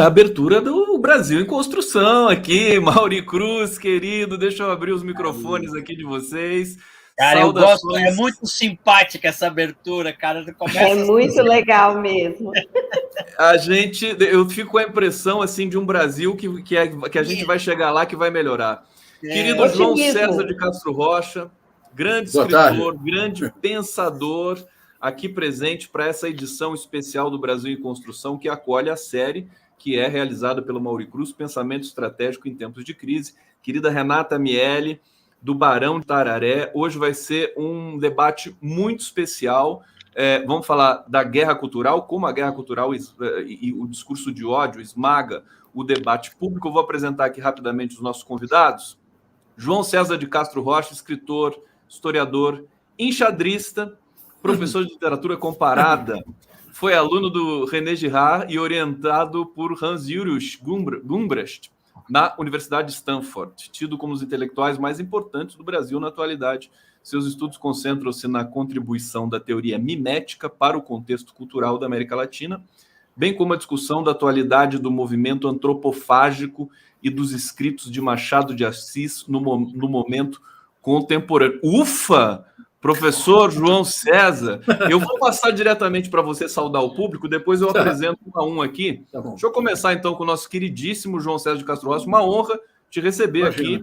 Abertura do Brasil em Construção aqui, Mauri Cruz, querido, deixa eu abrir os microfones aqui de vocês. Cara, eu gosto, é Saudações. muito simpática essa abertura, cara. É muito legal mesmo. Eu fico com a impressão assim de um Brasil que a gente vai chegar lá, que vai melhorar. Querido João César de Castro Rocha, grande escritor, grande pensador, aqui presente para essa edição especial do Brasil em Construção, que acolhe a série que é realizada pelo Mauri Cruz, Pensamento Estratégico em Tempos de Crise. Querida Renata Miele, do Barão de Tararé, hoje vai ser um debate muito especial. Vamos falar da guerra cultural, como a guerra cultural e o discurso de ódio esmaga o debate público. Eu vou apresentar aqui rapidamente os nossos convidados. João César de Castro Rocha, escritor, historiador, enxadrista, professor de literatura comparada, foi aluno do René Girard e orientado por Hans Julius Gumbrecht na Universidade de Stanford, tido como os intelectuais mais importantes do Brasil na atualidade. Seus estudos concentram-se na contribuição da teoria mimética para o contexto cultural da América Latina, bem como a discussão da atualidade do movimento antropofágico e dos escritos de Machado de Assis no momento contemporâneo. Ufa! Professor João César, eu vou passar diretamente para você saudar o público, depois eu apresento um a um aqui. Tá bom. Deixa eu começar então com o nosso queridíssimo João César de Castro Rocha. Uma honra te receber aqui.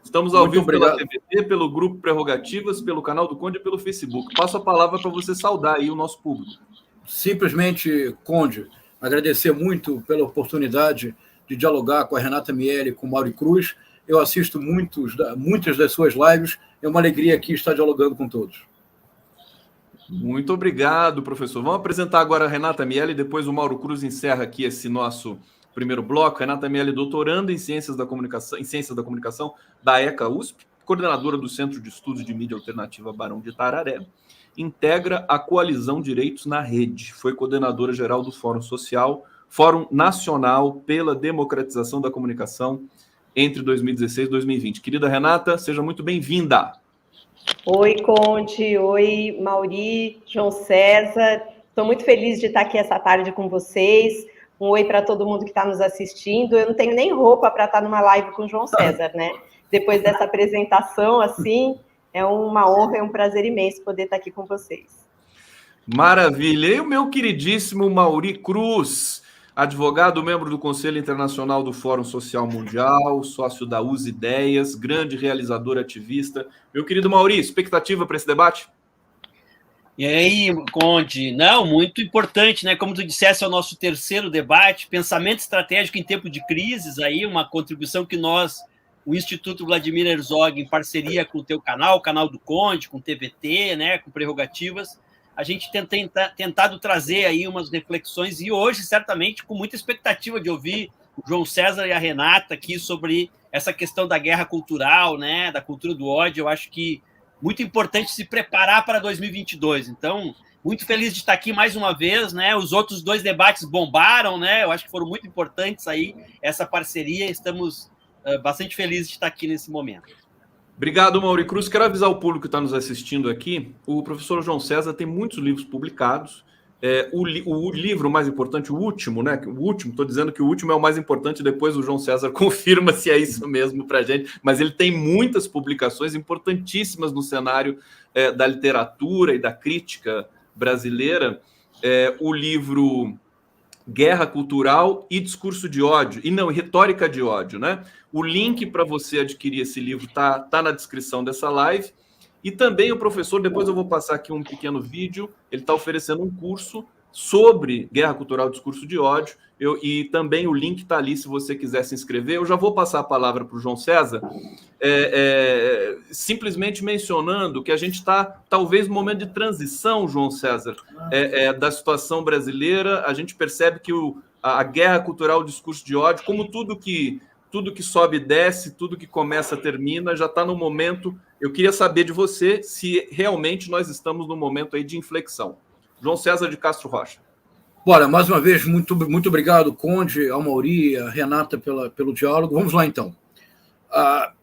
Estamos ao vivo pela TVT, pelo Grupo Prerrogativas, pelo canal do Conde e pelo Facebook. Passo a palavra para você saudar aí o nosso público. Simplesmente, Conde, agradecer muito pela oportunidade de dialogar com a Renata Miele e com o Mauri Cruz. Eu assisto muitas das suas lives. É uma alegria aqui estar dialogando com todos. Muito obrigado, professor. Vamos apresentar agora a Renata Miele e depois o Mauro Cruz encerra aqui esse nosso primeiro bloco. Renata Miele, doutoranda em Ciências da Comunicação da ECA USP, coordenadora do Centro de Estudos de Mídia Alternativa Barão de Tararé, integra a Coalizão Direitos na Rede, foi coordenadora geral do Fórum Nacional pela Democratização da Comunicação entre 2016 e 2020. Querida Renata, seja muito bem-vinda. Oi, Conde. Oi, Mauri, João César. Estou muito feliz de estar aqui essa tarde com vocês. Um oi para todo mundo que está nos assistindo. Eu não tenho nem roupa para estar numa live com o João César, né? Depois dessa apresentação, assim, é uma honra e um prazer imenso poder estar aqui com vocês. Maravilha. E o meu queridíssimo Mauri Cruz, advogado, membro do Conselho Internacional do Fórum Social Mundial, sócio da US Ideias, grande realizador ativista. Meu querido Mauri, expectativa para esse debate? E aí, Conde? Não, muito importante, né? Como tu disseste, é o nosso terceiro debate, pensamento estratégico em tempo de crises, aí uma contribuição que nós, o Instituto Vladimir Herzog, em parceria com o teu canal, o canal do Conde, com o TVT, né, com Prerrogativas, a gente tem tentado trazer aí umas reflexões e hoje, certamente, com muita expectativa de ouvir o João César e a Renata aqui sobre essa questão da guerra cultural, né, da cultura do ódio. Eu acho que muito importante se preparar para 2022. Então, muito feliz de estar aqui mais uma vez, né? Os outros dois debates bombaram, né? Eu acho que foram muito importantes aí, essa parceria. Estamos bastante felizes de estar aqui nesse momento. Obrigado, Mauri Cruz. Quero avisar o público que está nos assistindo aqui. O professor João César tem muitos livros publicados. O livro mais importante, o último, né? Estou dizendo que o último é o mais importante, depois o João César confirma se é isso mesmo para a gente, mas ele tem muitas publicações importantíssimas no cenário da literatura e da crítica brasileira. O livro Guerra Cultural e Discurso de Ódio, Retórica de Ódio, né? O link para você adquirir esse livro tá na descrição dessa live. E também o professor, depois eu vou passar aqui um pequeno vídeo, ele está oferecendo um curso sobre Guerra Cultural e Discurso de Ódio, e também o link está ali se você quiser se inscrever. Eu já vou passar a palavra para o João César, simplesmente mencionando que a gente está, talvez, no momento de transição, João César, da situação brasileira. A gente percebe que a guerra cultural, o discurso de ódio, como tudo que sobe e desce, tudo que começa termina, já está no momento. Eu queria saber de você se realmente nós estamos no momento aí de inflexão. João César de Castro Rocha. Bora, mais uma vez, muito obrigado, Conde, ao Mauri, a Renata pelo diálogo. Vamos lá, então.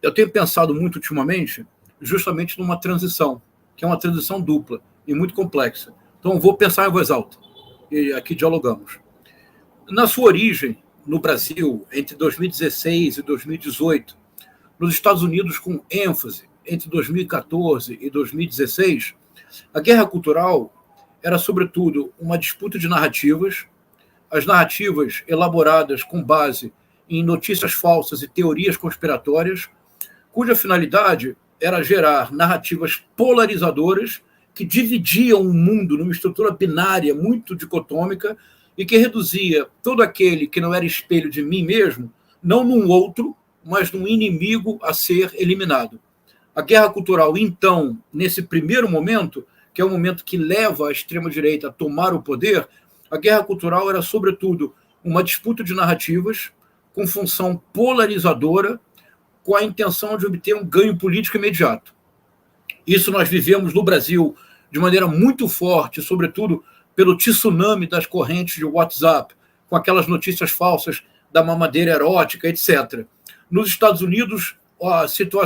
Eu tenho pensado muito ultimamente justamente numa transição, que é uma transição dupla e muito complexa. Então, vou pensar em voz alta. E aqui dialogamos. Na sua origem, no Brasil, entre 2016 e 2018, nos Estados Unidos com ênfase entre 2014 e 2016, a guerra cultural era, sobretudo, uma disputa de narrativas, as narrativas elaboradas com base em notícias falsas e teorias conspiratórias, cuja finalidade era gerar narrativas polarizadoras que dividiam o mundo numa estrutura binária muito dicotômica e que reduzia todo aquele que não era espelho de mim mesmo, não num outro, mas num inimigo a ser eliminado. A guerra cultural, então, nesse primeiro momento, que é o momento que leva a extrema-direita a tomar o poder, a guerra cultural era, sobretudo, uma disputa de narrativas com função polarizadora, com a intenção de obter um ganho político imediato. Isso nós vivemos no Brasil de maneira muito forte, sobretudo pelo tsunami das correntes de WhatsApp, com aquelas notícias falsas da mamadeira erótica, etc. Nos Estados Unidos,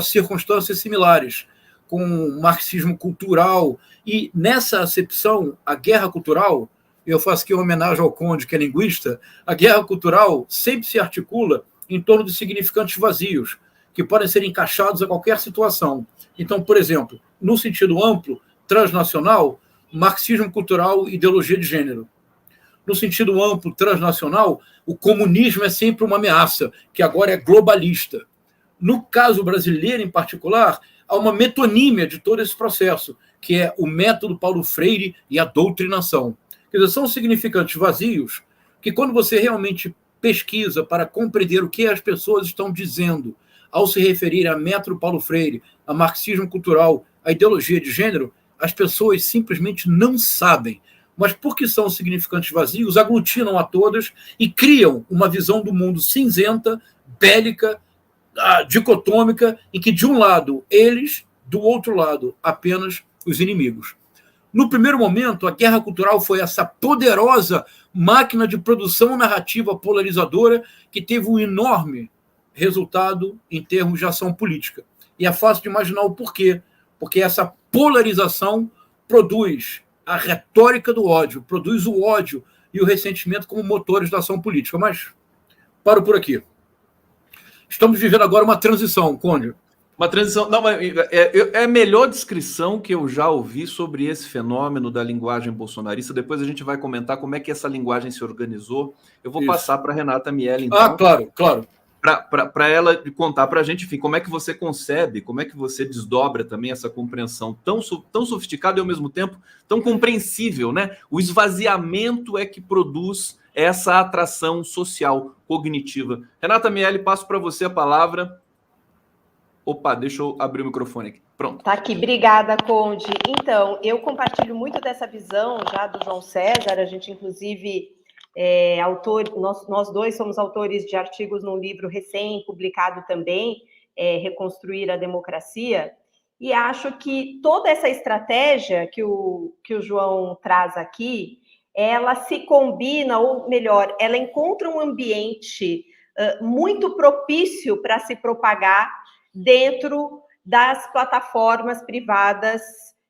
circunstâncias similares, com marxismo cultural, e nessa acepção, a guerra cultural, eu faço aqui uma homenagem ao Conde, que é linguista, a guerra cultural sempre se articula em torno de significantes vazios, que podem ser encaixados a qualquer situação. Então, por exemplo, no sentido amplo, transnacional, marxismo cultural e ideologia de gênero. No sentido amplo, transnacional, o comunismo é sempre uma ameaça, que agora é globalista. No caso brasileiro, em particular, há uma metonímia de todo esse processo, que é o método Paulo Freire e a doutrinação. Quer dizer, são significantes vazios que, quando você realmente pesquisa para compreender o que as pessoas estão dizendo ao se referir a método Paulo Freire, a marxismo cultural, a ideologia de gênero, as pessoas simplesmente não sabem. Mas porque são significantes vazios, aglutinam a todas e criam uma visão do mundo cinzenta, bélica, dicotômica, em que, de um lado, eles, do outro lado, apenas os inimigos. No primeiro momento, a guerra cultural foi essa poderosa máquina de produção narrativa polarizadora que teve um enorme resultado em termos de ação política. E é fácil de imaginar o porquê. Porque essa polarização produz a retórica do ódio, produz o ódio e o ressentimento como motores da ação política. Mas paro por aqui. Estamos vivendo agora uma transição, Conde. Uma transição. Não, é a melhor descrição que eu já ouvi sobre esse fenômeno da linguagem bolsonarista. Depois a gente vai comentar como é que essa linguagem se organizou. Eu vou passar para a Renata Miele, então. Claro. Para ela contar para a gente, enfim, como é que você concebe, como é que você desdobra também essa compreensão tão sofisticada e, ao mesmo tempo, tão compreensível, né? O esvaziamento é que produz essa atração social, cognitiva. Renata Miele, passo para você a palavra. Opa, deixa eu abrir o microfone aqui. Pronto. Tá aqui, obrigada, Conde. Então, eu compartilho muito dessa visão já do João César, a gente, inclusive... nós dois somos autores de artigos num livro recém-publicado também, Reconstruir a Democracia, e acho que toda essa estratégia que o João traz aqui, ela se combina, ou melhor, ela encontra um ambiente muito propício para se propagar dentro das plataformas privadas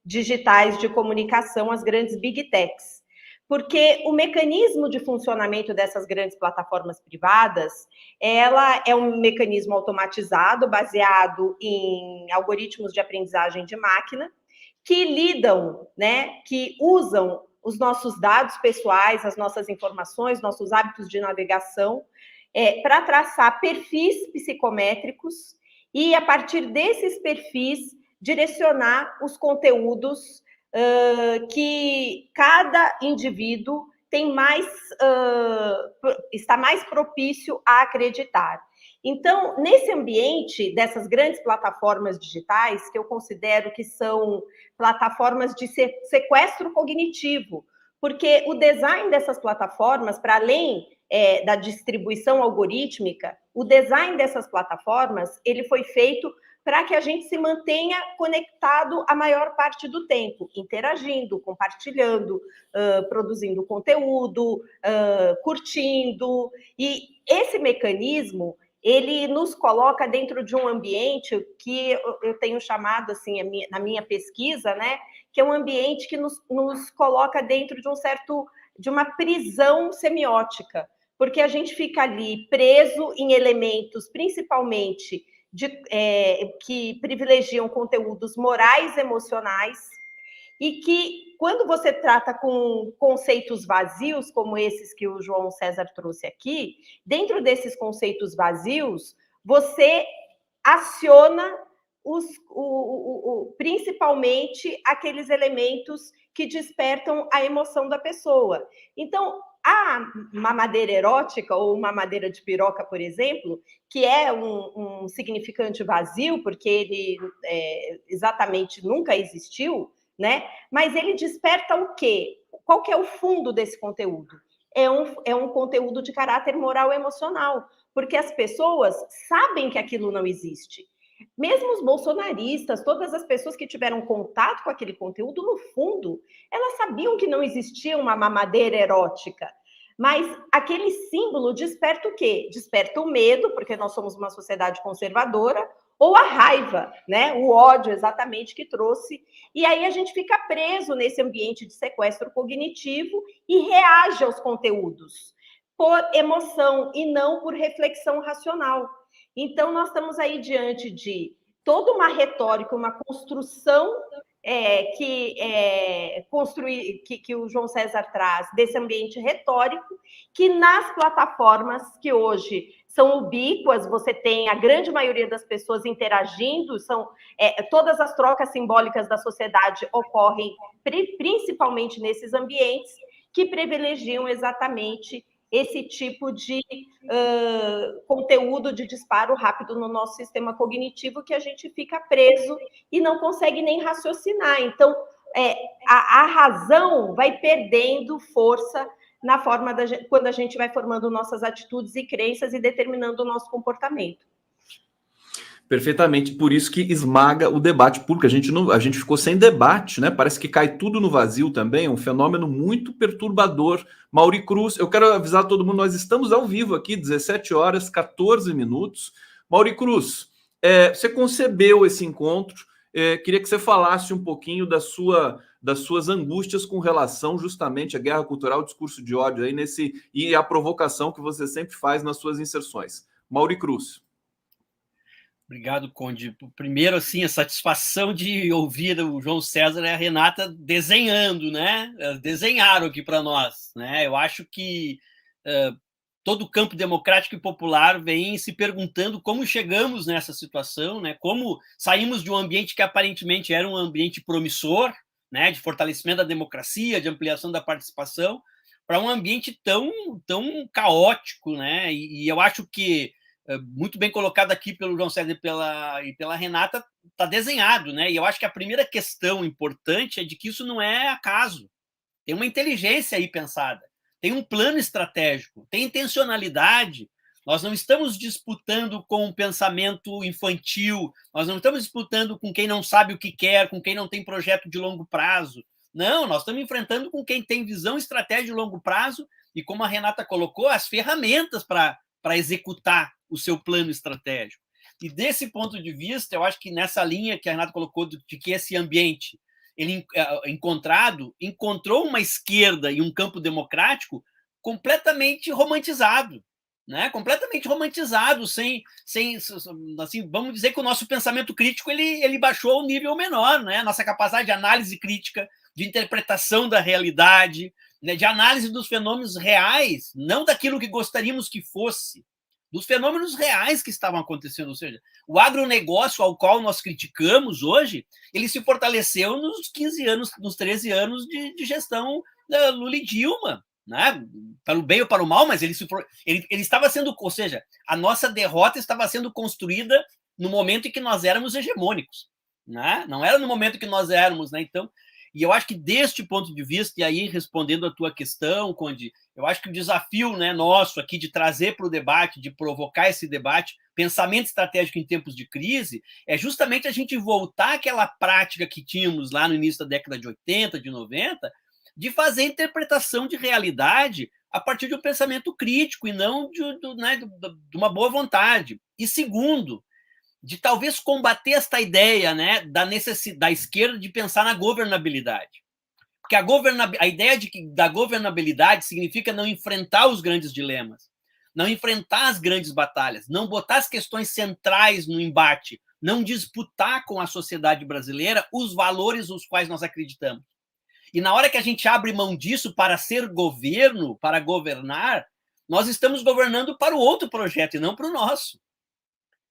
digitais de comunicação, as grandes Big Techs. Porque o mecanismo de funcionamento dessas grandes plataformas privadas, ela é um mecanismo automatizado, baseado em algoritmos de aprendizagem de máquina, que lidam, né, que usam os nossos dados pessoais, as nossas informações, nossos hábitos de navegação, para traçar perfis psicométricos e, a partir desses perfis, direcionar os conteúdos que cada indivíduo tem está mais propício a acreditar. Então, nesse ambiente dessas grandes plataformas digitais, que eu considero que são plataformas de sequestro cognitivo, porque o design dessas plataformas, para além da distribuição algorítmica, o design dessas plataformas, ele foi feito para que a gente se mantenha conectado a maior parte do tempo, interagindo, compartilhando, produzindo conteúdo, curtindo. E esse mecanismo, ele nos coloca dentro de um ambiente que eu tenho chamado, assim, na minha pesquisa, né, que é um ambiente que nos coloca dentro de de uma prisão semiótica, porque a gente fica ali preso em elementos, principalmente, que privilegiam conteúdos morais, emocionais, e que, quando você trata com conceitos vazios, como esses que o João César trouxe aqui, dentro desses conceitos vazios, você aciona principalmente aqueles elementos que despertam a emoção da pessoa. Então, a mamadeira erótica, ou mamadeira de piroca, por exemplo, que é um significante vazio, porque ele exatamente nunca existiu, né? Mas ele desperta o quê? Qual que é o fundo desse conteúdo? É um conteúdo de caráter moral e emocional, porque as pessoas sabem que aquilo não existe. Mesmo os bolsonaristas, todas as pessoas que tiveram contato com aquele conteúdo, no fundo, elas sabiam que não existia uma mamadeira erótica. Mas aquele símbolo desperta o quê? Desperta o medo, porque nós somos uma sociedade conservadora, ou a raiva, né? O ódio, exatamente, que trouxe. E aí a gente fica preso nesse ambiente de sequestro cognitivo e reage aos conteúdos por emoção e não por reflexão racional. Então, nós estamos aí diante de toda uma retórica, uma construção que o João César traz desse ambiente retórico, que nas plataformas que hoje são ubíquas, você tem a grande maioria das pessoas interagindo, todas as trocas simbólicas da sociedade ocorrem principalmente nesses ambientes que privilegiam exatamente esse tipo de conteúdo de disparo rápido no nosso sistema cognitivo, que a gente fica preso e não consegue nem raciocinar. Então, a razão vai perdendo força na forma quando a gente vai formando nossas atitudes e crenças e determinando o nosso comportamento. Perfeitamente, por isso que esmaga o debate público. A gente ficou sem debate, né? Parece que cai tudo no vazio também, é um fenômeno muito perturbador. Mauri Cruz, eu quero avisar todo mundo, nós estamos ao vivo aqui, 17 horas, 14 minutos. Mauri Cruz, você concebeu esse encontro, queria que você falasse um pouquinho das suas angústias com relação justamente à guerra cultural, discurso de ódio aí e a provocação que você sempre faz nas suas inserções. Mauri Cruz. Obrigado, Conde. Primeiro, assim, a satisfação de ouvir o João César e a Renata desenhando, né? Desenharam aqui para nós, né? Eu acho que todo o campo democrático e popular vem se perguntando como chegamos nessa situação, né? Como saímos de um ambiente que aparentemente era um ambiente promissor, né? De fortalecimento da democracia, de ampliação da participação, para um ambiente tão caótico, né? E eu acho que muito bem colocado aqui pelo João César e pela Renata, está desenhado, né? E eu acho que a primeira questão importante é de que isso não é acaso. Tem uma inteligência aí pensada, tem um plano estratégico, tem intencionalidade. Nós não estamos disputando com um pensamento infantil, nós não estamos disputando com quem não sabe o que quer, com quem não tem projeto de longo prazo. Não, nós estamos enfrentando com quem tem visão, estratégia de longo prazo e, como a Renata colocou, as ferramentas para executar o seu plano estratégico. E desse ponto de vista, eu acho que nessa linha que a Renata colocou de que esse ambiente ele encontrou uma esquerda e um campo democrático completamente romantizado, né? Completamente romantizado, sem assim, vamos dizer que o nosso pensamento crítico ele baixou ao nível menor, né? Nossa capacidade de análise crítica, de interpretação da realidade, né? De análise dos fenômenos reais, não daquilo que gostaríamos que fosse, dos fenômenos reais que estavam acontecendo. Ou seja, o agronegócio ao qual nós criticamos hoje, ele se fortaleceu nos 15 anos, nos 13 anos de gestão da Lula e Dilma, né? Para o bem ou para o mal, mas ele estava sendo, ou seja, a nossa derrota estava sendo construída no momento em que nós éramos hegemônicos, né? Não era no momento que nós éramos, né? Então, e eu acho que deste ponto de vista, e aí respondendo a tua questão, Conde, eu acho que o desafio, né, nosso aqui de trazer para o debate, de provocar esse debate, pensamento estratégico em tempos de crise, é justamente a gente voltar àquela prática que tínhamos lá no início da década de 80, de 90, de fazer interpretação de realidade a partir de um pensamento crítico e não de uma boa vontade. E segundo, de talvez combater esta ideia, né, da necessidade da esquerda de pensar na governabilidade. Porque a ideia da governabilidade significa não enfrentar os grandes dilemas, não enfrentar as grandes batalhas, não botar as questões centrais no embate, não disputar com a sociedade brasileira os valores nos quais nós acreditamos. E na hora que a gente abre mão disso para ser governo, para governar, nós estamos governando para o outro projeto e não para o nosso.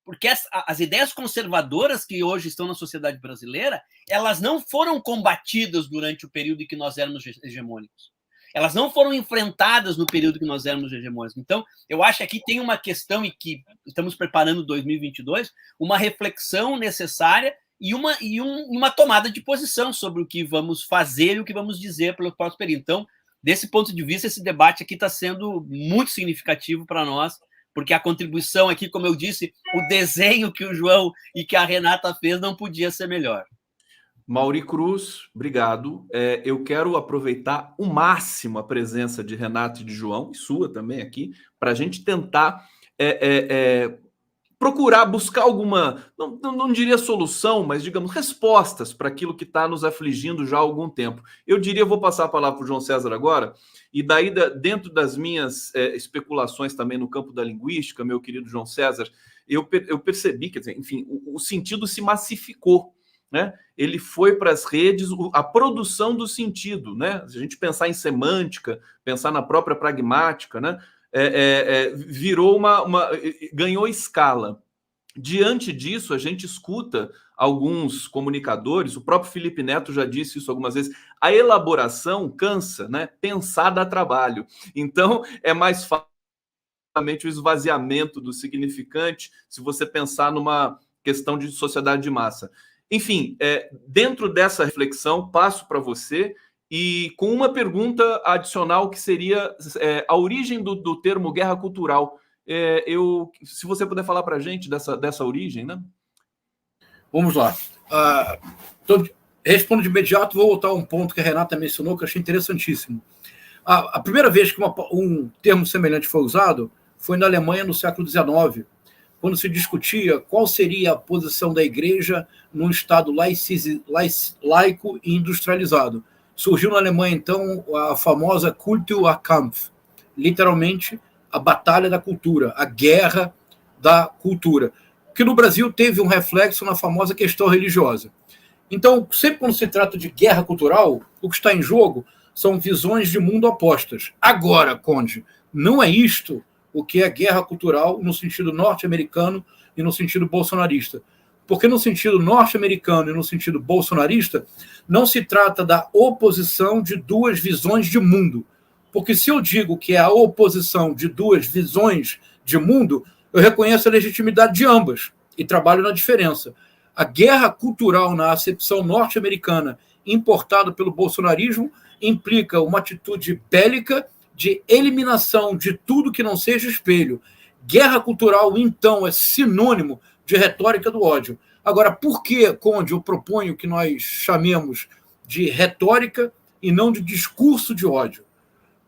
Porque as ideias conservadoras que hoje estão na sociedade brasileira, elas não foram combatidas durante o período em que nós éramos hegemônicos. Elas não foram enfrentadas no período que nós éramos hegemônicos. Então, eu acho que aqui tem uma questão e que estamos preparando 2022, uma reflexão necessária e uma tomada de posição sobre o que vamos fazer e o que vamos dizer pelo próximo período. Então, desse ponto de vista, esse debate aqui está sendo muito significativo para nós, porque a contribuição aqui, como eu disse, o desenho que o João e que a Renata fez não podia ser melhor. Mauri Cruz, obrigado. Eu quero aproveitar o máximo a presença de Renato e de João, e sua também aqui, para a gente tentar procurar buscar alguma, não diria solução, mas, digamos, respostas para aquilo que está nos afligindo já há algum tempo. Eu diria, vou passar a palavra para o João César agora, e daí, dentro das minhas especulações também no campo da linguística, meu querido João César, eu percebi, quer dizer, enfim, o sentido se massificou, né? Ele foi para as redes, a produção do sentido, né? Se a gente pensar em semântica, pensar na própria pragmática, né? Virou ganhou escala. Diante disso, a gente escuta alguns comunicadores, o próprio Felipe Neto já disse isso algumas vezes, a elaboração cansa, né? Pensar dá trabalho. Então, é mais fácil o esvaziamento do significante se você pensar numa questão de sociedade de massa. Enfim, dentro dessa reflexão, passo para você e com uma pergunta adicional que seria a origem do termo guerra cultural. Se você puder falar para a gente dessa origem, né? Vamos lá. Respondo de imediato, vou voltar a um ponto que a Renata mencionou, que eu achei interessantíssimo. A primeira vez que um termo semelhante foi usado foi na Alemanha no século XIX, quando se discutia qual seria a posição da igreja num Estado laico e industrializado. Surgiu na Alemanha, então, a famosa Kulturkampf, literalmente a batalha da cultura, a guerra da cultura, que no Brasil teve um reflexo na famosa questão religiosa. Então, sempre quando se trata de guerra cultural, o que está em jogo são visões de mundo opostas. Agora, Conde, não é isto o que é guerra cultural no sentido norte-americano e no sentido bolsonarista. Porque no sentido norte-americano e no sentido bolsonarista, não se trata da oposição de duas visões de mundo. Porque se eu digo que é a oposição de duas visões de mundo, eu reconheço a legitimidade de ambas e trabalho na diferença. A guerra cultural na acepção norte-americana importada pelo bolsonarismo implica uma atitude bélica de eliminação de tudo que não seja espelho. Guerra cultural, então, é sinônimo de retórica do ódio. Agora, por que, Conde, eu proponho que nós chamemos de retórica e não de discurso de ódio?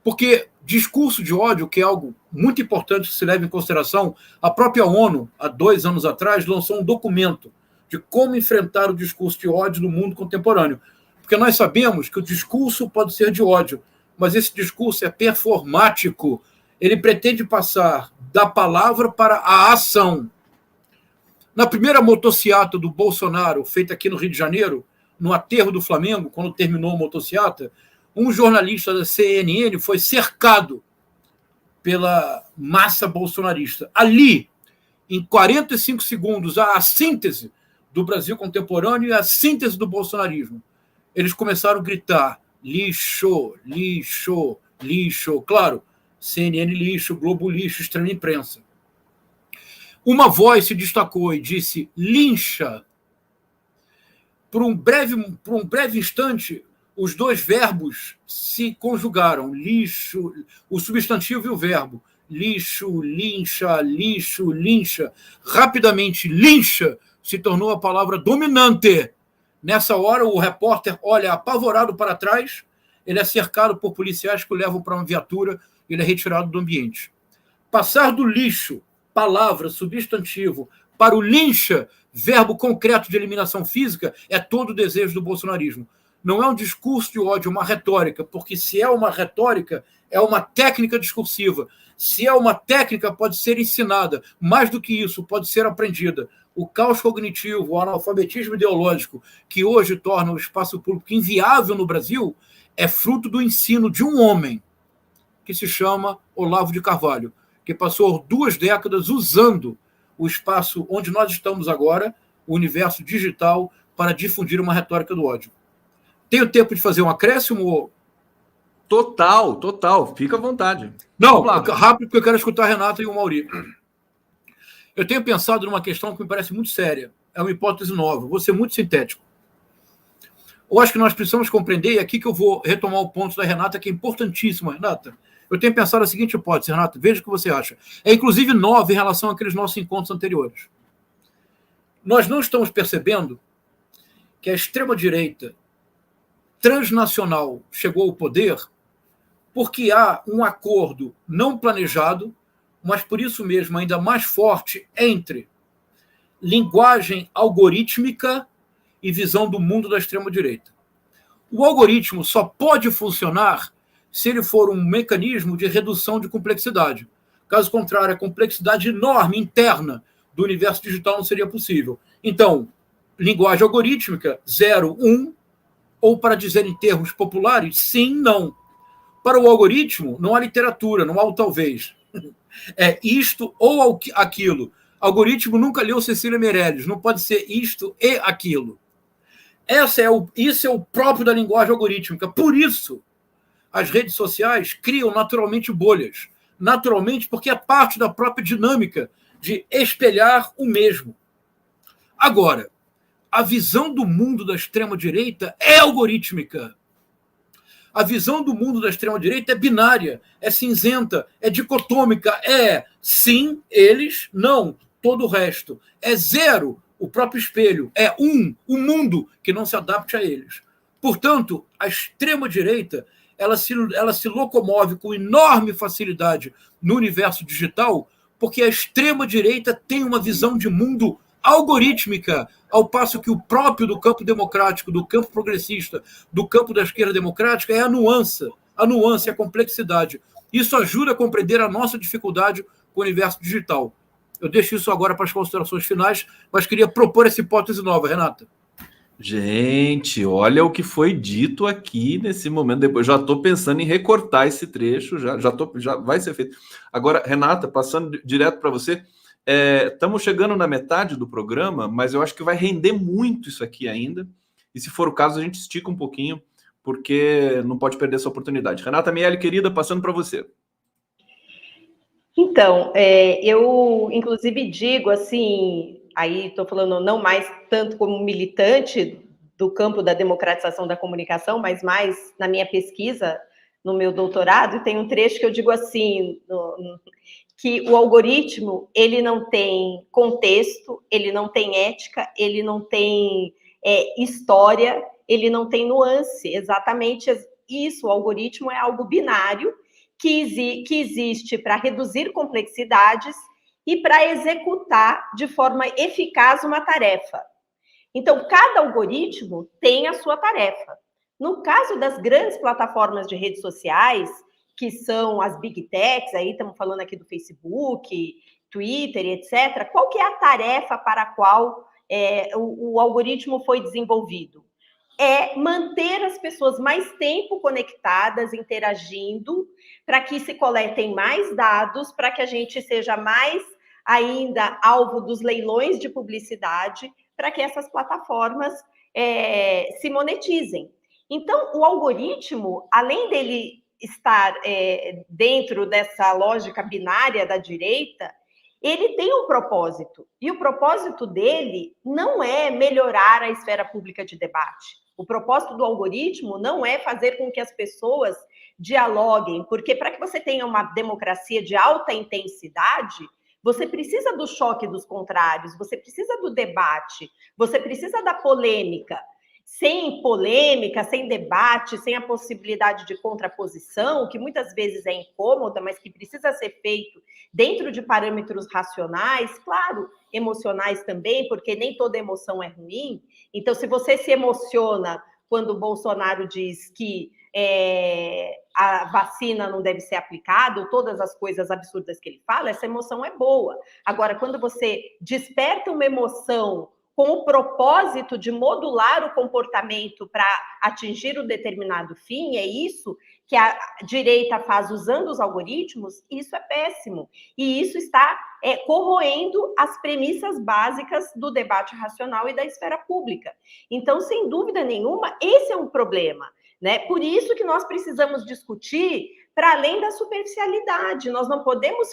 Porque discurso de ódio, que é algo muito importante que se leva em consideração, a própria ONU, há 2 anos atrás, lançou um documento de como enfrentar o discurso de ódio no mundo contemporâneo. Porque nós sabemos que o discurso pode ser de ódio, mas esse discurso é performático. Ele pretende passar da palavra para a ação. Na primeira motociata do Bolsonaro, feita aqui no Rio de Janeiro, no aterro do Flamengo, quando terminou a motociata, um jornalista da CNN foi cercado pela massa bolsonarista. Ali, em 45 segundos, a síntese do Brasil contemporâneo e a síntese do bolsonarismo. Eles começaram a gritar: lixo, lixo, lixo. Claro, CNN lixo, Globo lixo, extrema imprensa. Uma voz se destacou e disse: lincha. Por um breve instante, os dois verbos se conjugaram, lixo, o substantivo e o verbo. Lixo, lincha, lixo, lincha. Rapidamente, lincha se tornou a palavra dominante. Nessa hora, o repórter olha apavorado para trás, ele é cercado por policiais que o levam para uma viatura e ele é retirado do ambiente. Passar do lixo, palavra, substantivo, para o lincha, verbo concreto de eliminação física, é todo o desejo do bolsonarismo. não é um discurso de ódio, é uma retórica, porque se é uma retórica, é uma técnica discursiva. Se é uma técnica, pode ser ensinada. Mais do que isso, pode ser aprendida. O caos cognitivo, o analfabetismo ideológico, que hoje torna o espaço público inviável no Brasil, é fruto do ensino de um homem, que se chama Olavo de Carvalho, que passou 2 décadas usando o espaço onde nós estamos agora, o universo digital, para difundir uma retórica do ódio. Tenho tempo de fazer um acréscimo? Total. Fica à vontade. Não, rápido, porque eu quero escutar a Renata e o Mauri. Eu tenho pensado numa questão que me parece muito séria. É uma hipótese nova. Vou ser muito sintético. Eu acho que nós precisamos compreender, e aqui que eu vou retomar o ponto da Renata, que é importantíssimo, Renata. Eu tenho pensado a seguinte hipótese, Renata, veja o que você acha. É, inclusive, nova em relação àqueles nossos encontros anteriores. Nós não estamos percebendo que a extrema-direita transnacional chegou ao poder porque há um acordo não planejado, mas por isso mesmo ainda mais forte, entre linguagem algorítmica e visão do mundo da extrema-direita. O algoritmo só pode funcionar se ele for um mecanismo de redução de complexidade. Caso contrário, a complexidade enorme interna do universo digital não seria possível. Então, linguagem algorítmica, 0, 1, ou, para dizer em termos populares, sim, não. Para o algoritmo, não há literatura, não há o talvez. É isto ou aquilo. O algoritmo nunca leu Cecília Meirelles, não pode ser isto e aquilo. Isso é o próprio da linguagem algorítmica. Por isso, as redes sociais criam naturalmente bolhas. Naturalmente, porque é parte da própria dinâmica de espelhar o mesmo. Agora, a visão do mundo da extrema-direita é algorítmica. A visão do mundo da extrema-direita é binária, é cinzenta, é dicotômica, é sim, eles, não, todo o resto. É 0, o próprio espelho. É 1, o mundo que não se adapte a eles. Portanto, a extrema-direita ela se locomove com enorme facilidade no universo digital, porque a extrema-direita tem uma visão de mundo algorítmica, ao passo que o próprio do campo democrático, do campo progressista, do campo da esquerda democrática é a nuance, a complexidade. Isso ajuda a compreender a nossa dificuldade com o universo digital. Eu deixo isso agora para as considerações finais, mas queria propor essa hipótese nova, Renata. Gente, olha o que foi dito aqui nesse momento. Depois já estou pensando em recortar esse trecho, já vai ser feito. Agora, Renata, passando direto para você, estamos chegando na metade do programa, mas eu acho que vai render muito isso aqui ainda. E se for o caso, a gente estica um pouquinho, porque não pode perder essa oportunidade. Renata Miele, querida, passando para você. Então, eu inclusive digo assim, aí estou falando não mais tanto como militante do campo da democratização da comunicação, mas mais na minha pesquisa, no meu doutorado, e tem um trecho que eu digo assim, que o algoritmo, ele não tem contexto, ele não tem ética, ele não tem história, ele não tem nuance, exatamente isso, o algoritmo é algo binário, que existe para reduzir complexidades e para executar de forma eficaz uma tarefa. Então, cada algoritmo tem a sua tarefa. No caso das grandes plataformas de redes sociais, que são as big techs, aí estamos falando aqui do Facebook, Twitter, etc., qual que é a tarefa para a qual o algoritmo foi desenvolvido? É manter as pessoas mais tempo conectadas, interagindo, para que se coletem mais dados, para que a gente seja mais ainda alvo dos leilões de publicidade, para que essas plataformas se monetizem. Então, o algoritmo, além dele estar dentro dessa lógica binária da direita, ele tem um propósito. E o propósito dele não é melhorar a esfera pública de debate. O propósito do algoritmo não é fazer com que as pessoas dialoguem, porque para que você tenha uma democracia de alta intensidade, você precisa do choque dos contrários, você precisa do debate, você precisa da polêmica. Sem polêmica, sem debate, sem a possibilidade de contraposição, que muitas vezes é incômoda, mas que precisa ser feito dentro de parâmetros racionais, claro, emocionais também, porque nem toda emoção é ruim. Então, se você se emociona quando o Bolsonaro diz que a vacina não deve ser aplicada, ou todas as coisas absurdas que ele fala, essa emoção é boa. Agora, quando você desperta uma emoção com o propósito de modular o comportamento para atingir um determinado fim, é isso que a direita faz usando os algoritmos, isso é péssimo. E isso está corroendo as premissas básicas do debate racional e da esfera pública. Então, sem dúvida nenhuma, esse é um problema, né? Por isso que nós precisamos discutir para além da superficialidade. Nós não podemos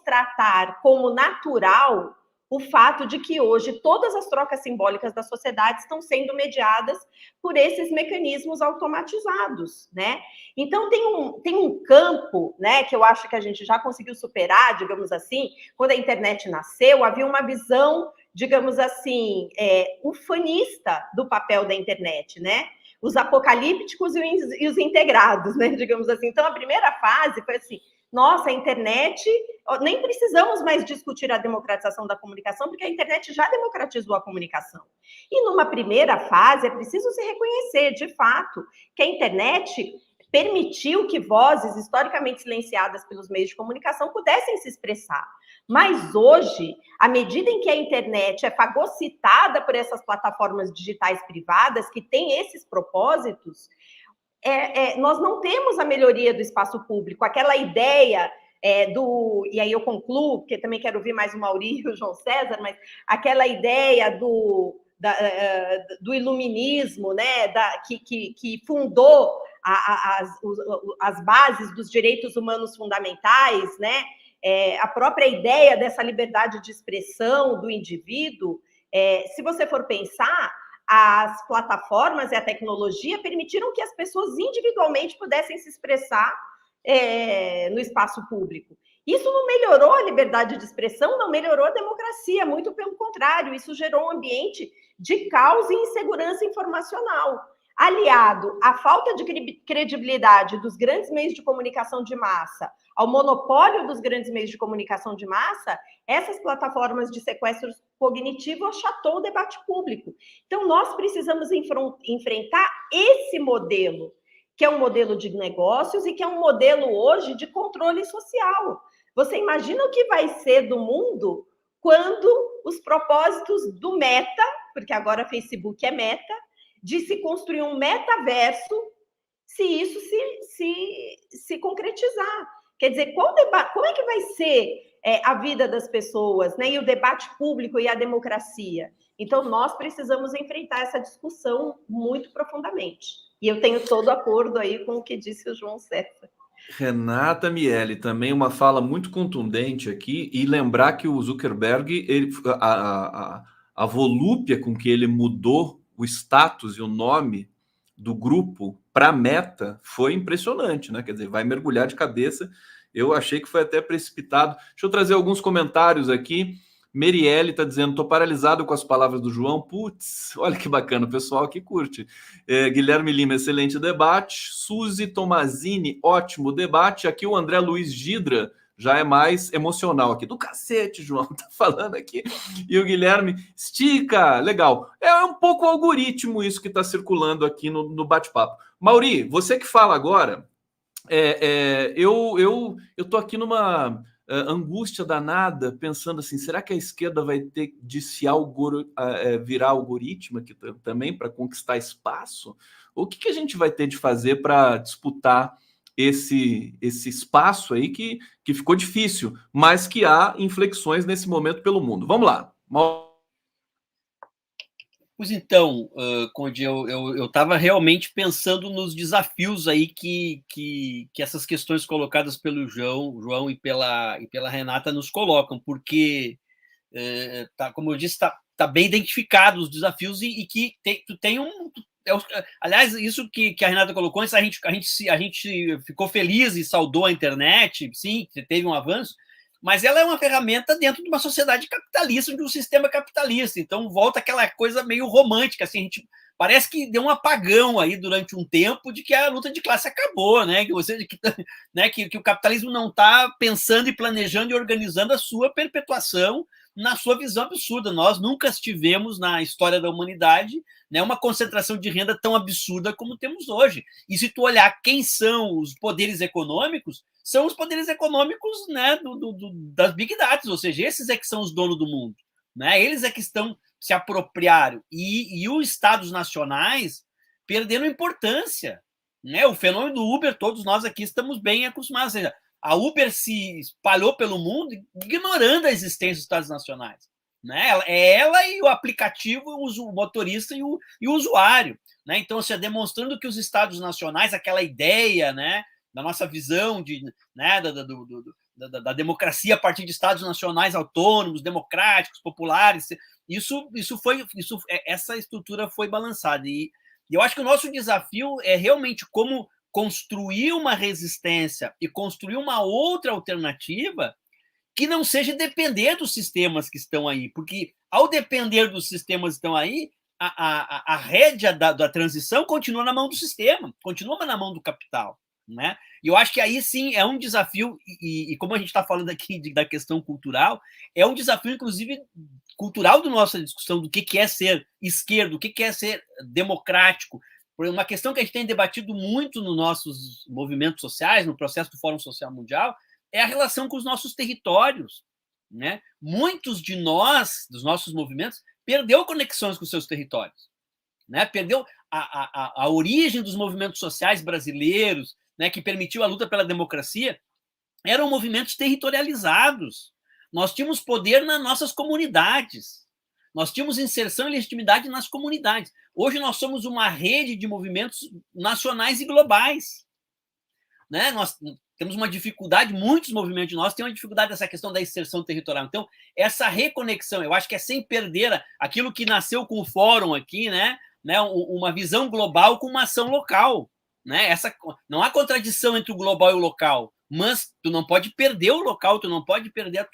tratar como natural o fato de que hoje todas as trocas simbólicas da sociedade estão sendo mediadas por esses mecanismos automatizados, né? Então, tem um campo, né, que eu acho que a gente já conseguiu superar, digamos assim. Quando a internet nasceu, havia uma visão, digamos assim, ufanista do papel da internet, né? Os apocalípticos e os integrados, né, digamos assim. Então, a primeira fase foi assim: nossa, a internet, nem precisamos mais discutir a democratização da comunicação, porque a internet já democratizou a comunicação. E numa primeira fase, é preciso se reconhecer, de fato, que a internet permitiu que vozes historicamente silenciadas pelos meios de comunicação pudessem se expressar. Mas hoje, à medida em que a internet é fagocitada por essas plataformas digitais privadas que têm esses propósitos, nós não temos a melhoria do espaço público, aquela ideia e aí eu concluo, porque também quero ouvir mais o Mauri e o João César, mas aquela ideia do iluminismo, né, que fundou as bases dos direitos humanos fundamentais, né, a própria ideia dessa liberdade de expressão do indivíduo. Se você for pensar, as plataformas e a tecnologia permitiram que as pessoas individualmente pudessem se expressar no espaço público. Isso não melhorou a liberdade de expressão, não melhorou a democracia, muito pelo contrário, isso gerou um ambiente de caos e insegurança informacional. Aliado à falta de credibilidade dos grandes meios de comunicação de massa, ao monopólio dos grandes meios de comunicação de massa, essas plataformas de sequestro cognitivo achatou o debate público. Então, nós precisamos enfrentar esse modelo, que é um modelo de negócios e que é um modelo hoje de controle social. Você imagina o que vai ser do mundo quando os propósitos do Meta, porque agora o Facebook é Meta, de se construir um metaverso, se isso se concretizar. Quer dizer, como é que vai ser a vida das pessoas, né? E o debate público e a democracia? Então, nós precisamos enfrentar essa discussão muito profundamente. E eu tenho todo acordo aí com o que disse o João César. Renata Miele, também uma fala muito contundente aqui, e lembrar que o Zuckerberg, a volúpia com que ele mudou o status e o nome do grupo para Meta foi impressionante, né? Quer dizer, vai mergulhar de cabeça. Eu achei que foi até precipitado. Deixa eu trazer alguns comentários aqui. Merielle está dizendo: estou paralisado com as palavras do João. Putz, olha que bacana, o pessoal aqui curte. Guilherme Lima, excelente debate. Suzy Tomazini, ótimo debate. Aqui o André Luiz Gidra já é mais emocional aqui. Do cacete, João, tá falando aqui. E o Guilherme, estica, legal. É um pouco algoritmo isso que está circulando aqui no bate-papo. Mauri, você que fala agora, eu tô aqui numa angústia danada, pensando assim, será que a esquerda vai ter de se virar algoritmo aqui também para conquistar espaço? O que a gente vai ter de fazer para disputar esse espaço aí que ficou difícil, mas que há inflexões nesse momento pelo mundo? Vamos lá. Pois então, Conde, eu estava realmente pensando nos desafios aí que essas questões colocadas pelo João e pela Renata nos colocam, porque, como eu disse, tá bem identificado os desafios e que tem um... Aliás, isso que a Renata colocou, a gente ficou feliz e saudou a internet, sim, teve um avanço, mas ela é uma ferramenta dentro de uma sociedade capitalista, de um sistema capitalista. Então, volta aquela coisa meio romântica, assim, parece que deu um apagão aí durante um tempo de que a luta de classe acabou, né? Que o capitalismo não está pensando e planejando e organizando a sua perpetuação na sua visão absurda. Nós nunca tivemos na história da humanidade, né, uma concentração de renda tão absurda como temos hoje. E se tu olhar quem são os poderes econômicos, são os poderes econômicos, né, das Big Data, ou seja, esses é que são os donos do mundo. Né? Eles é que estão se apropriaram. E os estados nacionais perderam importância. Né? O fenômeno do Uber, todos nós aqui estamos bem acostumados. Ou seja, a Uber se espalhou pelo mundo ignorando a existência dos estados nacionais. Né? Ela e o aplicativo, o motorista e o usuário. Né? Então, seja, demonstrando que os estados nacionais, aquela ideia, né, da nossa visão né, da democracia a partir de estados nacionais autônomos, democráticos, populares, essa estrutura foi balançada. E eu acho que o nosso desafio é realmente como construir uma resistência e construir uma outra alternativa que não seja depender dos sistemas que estão aí, porque ao depender dos sistemas que estão aí, a rédea da transição continua na mão do sistema, continua na mão do capital. Né? E eu acho que aí sim é um desafio, e como a gente está falando aqui da questão cultural, é um desafio, inclusive, cultural da nossa discussão do que é ser esquerdo, o que é ser democrático. Uma questão que a gente tem debatido muito nos nossos movimentos sociais, no processo do Fórum Social Mundial, é a relação com os nossos territórios. Né? Muitos de nós, dos nossos movimentos, perdeu conexões com os seus territórios. Né? Perdeu a origem dos movimentos sociais brasileiros, né, que permitiu a luta pela democracia, eram movimentos territorializados. Nós tínhamos poder nas nossas comunidades. Nós tínhamos inserção e legitimidade nas comunidades. Hoje nós somos uma rede de movimentos nacionais e globais. Né? Nós temos uma dificuldade, muitos movimentos nossos têm uma dificuldade dessa questão da inserção territorial. Então, essa reconexão, eu acho que é sem perder aquilo que nasceu com o fórum aqui, né? Uma visão global com uma ação local. Né? Não há contradição entre o global e o local, mas tu não pode perder o local, tu não pode perder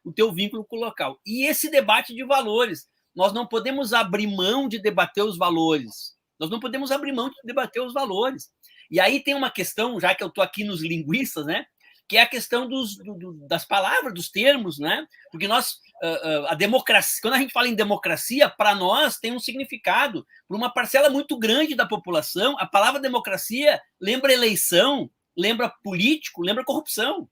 o teu vínculo com o local. E esse debate de valores, nós não podemos abrir mão de debater os valores. Nós não podemos abrir mão de debater os valores. E aí tem uma questão, já que eu estou aqui nos linguistas, né, que é a questão das palavras, dos termos, né? Porque a democracia, quando a gente fala em democracia, para nós tem um significado. Para uma parcela muito grande da população, a palavra democracia lembra eleição, lembra político, lembra corrupção.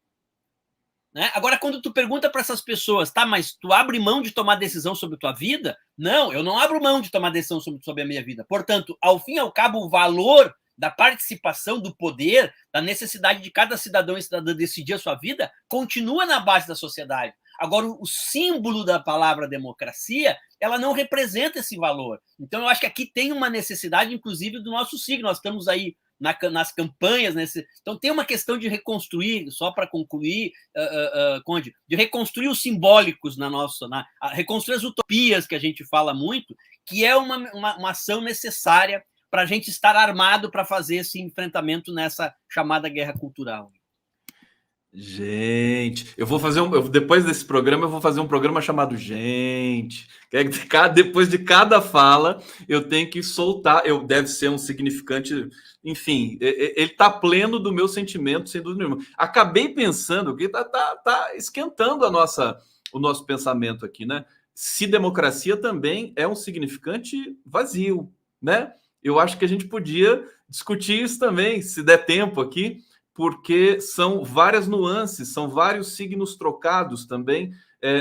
Né? Agora, quando tu pergunta para essas pessoas, tá, mas tu abre mão de tomar decisão sobre a tua vida? Não, eu não abro mão de tomar decisão sobre a minha vida. Portanto, ao fim e ao cabo, o valor da participação, do poder, da necessidade de cada cidadão e cidadã decidir a sua vida, continua na base da sociedade. Agora, o símbolo da palavra democracia, ela não representa esse valor. Então, eu acho que aqui tem uma necessidade, inclusive, do nosso signo. Nós estamos aí nas campanhas. Então, tem uma questão de reconstruir, só para concluir, Conde, de reconstruir os simbólicos reconstruir as utopias que a gente fala muito, que é uma ação necessária para a gente estar armado para fazer esse enfrentamento nessa chamada guerra cultural. Gente, depois desse programa, eu vou fazer um programa chamado Gente. Depois de cada fala, eu tenho que soltar. Deve ser um significante. Enfim, ele está pleno do meu sentimento, sem dúvida nenhuma. Acabei pensando que está esquentando o nosso pensamento aqui, né? Se democracia também é um significante vazio, né? Eu acho que a gente podia discutir isso também, se der tempo aqui, porque são várias nuances, são vários signos trocados também,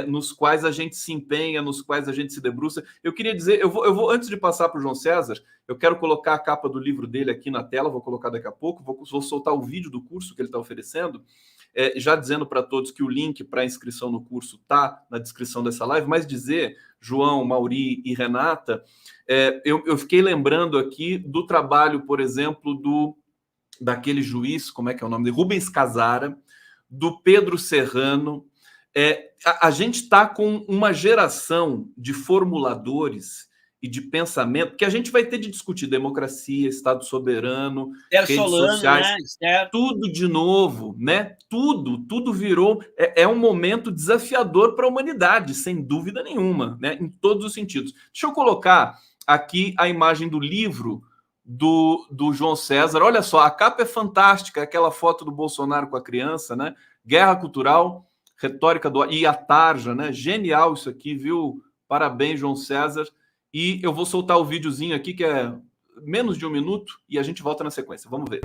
nos quais a gente se empenha, nos quais a gente se debruça. Eu queria dizer, eu vou antes de passar para o João César, eu quero colocar a capa do livro dele aqui na tela, vou colocar daqui a pouco, vou soltar o vídeo do curso que ele está oferecendo, já dizendo para todos que o link para a inscrição no curso está na descrição dessa live, mas dizer, João, Mauri e Renata, eu fiquei lembrando aqui do trabalho, por exemplo, daquele juiz, como é que é o nome dele? Rubens Casara, do Pedro Serrano. A gente está com uma geração de formuladores e de pensamento que a gente vai ter de discutir democracia, Estado soberano, redes sociais, né? Tudo de novo, né? Tudo virou... É um momento desafiador para a humanidade, sem dúvida nenhuma, né? Em todos os sentidos. Deixa eu colocar aqui a imagem do livro do João César. Olha só, a capa é fantástica, aquela foto do Bolsonaro com a criança, né? Guerra Cultural, Retórica do... E a tarja, né? Genial isso aqui, viu? Parabéns, João César. E eu vou soltar o videozinho aqui, que é menos de 1 minuto, e a gente volta na sequência. Vamos ver.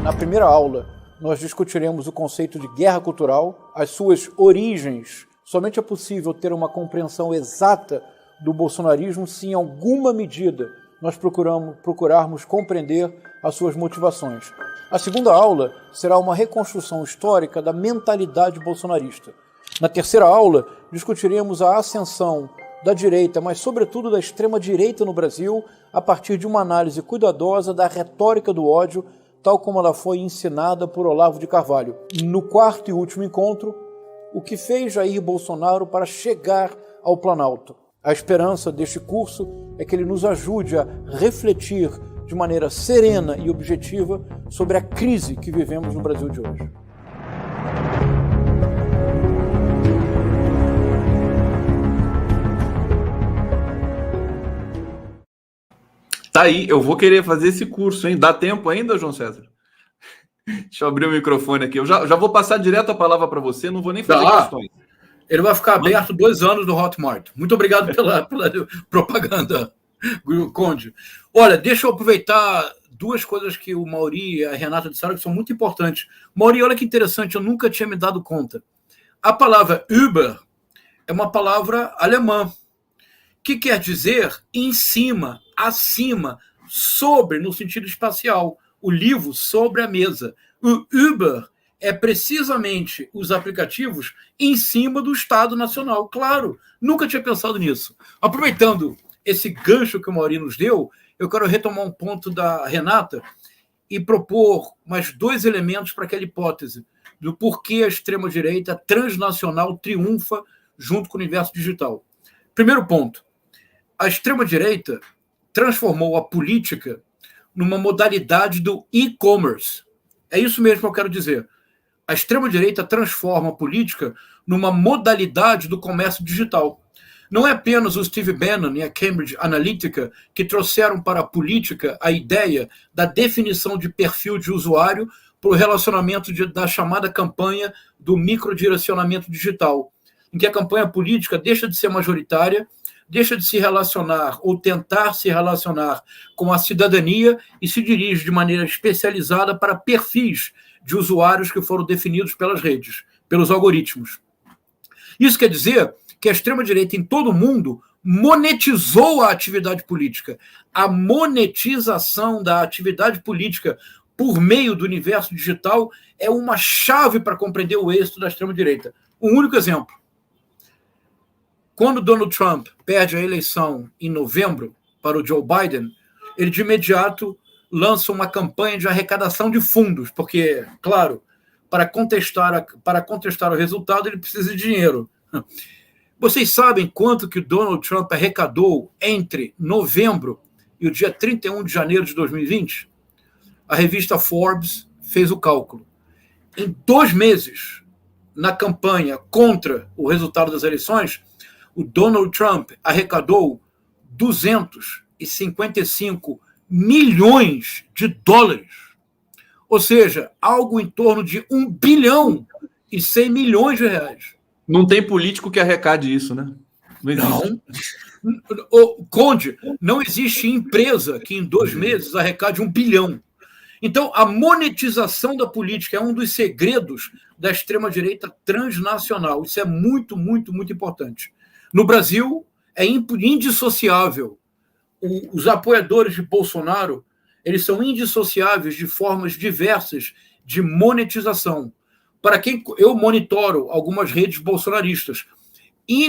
Na primeira aula, nós discutiremos o conceito de guerra cultural, as suas origens. Somente é possível ter uma compreensão exata do bolsonarismo se, em alguma medida, nós procurarmos compreender as suas motivações. A segunda aula será uma reconstrução histórica da mentalidade bolsonarista. Na terceira aula, discutiremos a ascensão da direita, mas sobretudo da extrema-direita no Brasil, a partir de uma análise cuidadosa da retórica do ódio, tal como ela foi ensinada por Olavo de Carvalho. No quarto e último encontro, o que fez Jair Bolsonaro para chegar ao Planalto. A esperança deste curso é que ele nos ajude a refletir de maneira serena e objetiva sobre a crise que vivemos no Brasil de hoje. Tá aí, eu vou querer fazer esse curso, hein? Dá tempo ainda, João César? Deixa eu abrir o microfone aqui. Eu já vou passar direto a palavra para você, não vou nem fazer questões. Ele vai ficar aberto 2 anos no Hotmart. Muito obrigado pela propaganda, Conde. Olha, deixa eu aproveitar 2 coisas que o Mauri e a Renata disseram que são muito importantes. Mauri, olha que interessante, eu nunca tinha me dado conta. A palavra Über é uma palavra alemã, que quer dizer em cima, acima, sobre, no sentido espacial. O livro sobre a mesa. O Uber é precisamente os aplicativos em cima do Estado Nacional. Claro, nunca tinha pensado nisso. Aproveitando esse gancho que o Mauri nos deu, eu quero retomar um ponto da Renata e propor mais 2 elementos para aquela hipótese do porquê a extrema-direita transnacional triunfa junto com o universo digital. Primeiro ponto, a extrema-direita transformou a política numa modalidade do e-commerce. É isso mesmo que eu quero dizer. A extrema-direita transforma a política numa modalidade do comércio digital. Não é apenas o Steve Bannon e a Cambridge Analytica que trouxeram para a política a ideia da definição de perfil de usuário para o relacionamento da chamada campanha do microdirecionamento digital, em que a campanha política deixa de ser majoritária, deixa de se relacionar ou tentar se relacionar com a cidadania e se dirige de maneira especializada para perfis de usuários que foram definidos pelas redes, pelos algoritmos. Isso quer dizer que a extrema-direita em todo o mundo monetizou a atividade política. A monetização da atividade política por meio do universo digital é uma chave para compreender o êxito da extrema-direita. Um único exemplo. Quando Donald Trump perde a eleição em novembro para o Joe Biden, ele de imediato lança uma campanha de arrecadação de fundos, porque, claro, para contestar o resultado, ele precisa de dinheiro. Vocês sabem quanto que Donald Trump arrecadou entre novembro e o dia 31 de janeiro de 2020? A revista Forbes fez o cálculo. Em 2 meses, na campanha contra o resultado das eleições, o Donald Trump arrecadou 255 milhões de dólares. Ou seja, algo em torno de 1 bilhão e 100 milhões de reais. Não tem político que arrecade isso, né? Não. Conde, não existe empresa que em 2 meses arrecade 1 bilhão. Então, a monetização da política é um dos segredos da extrema-direita transnacional. Isso é muito, muito, muito importante. No Brasil, é indissociável. Os apoiadores de Bolsonaro, eles são indissociáveis de formas diversas de monetização. Para quem eu monitoro algumas redes bolsonaristas, é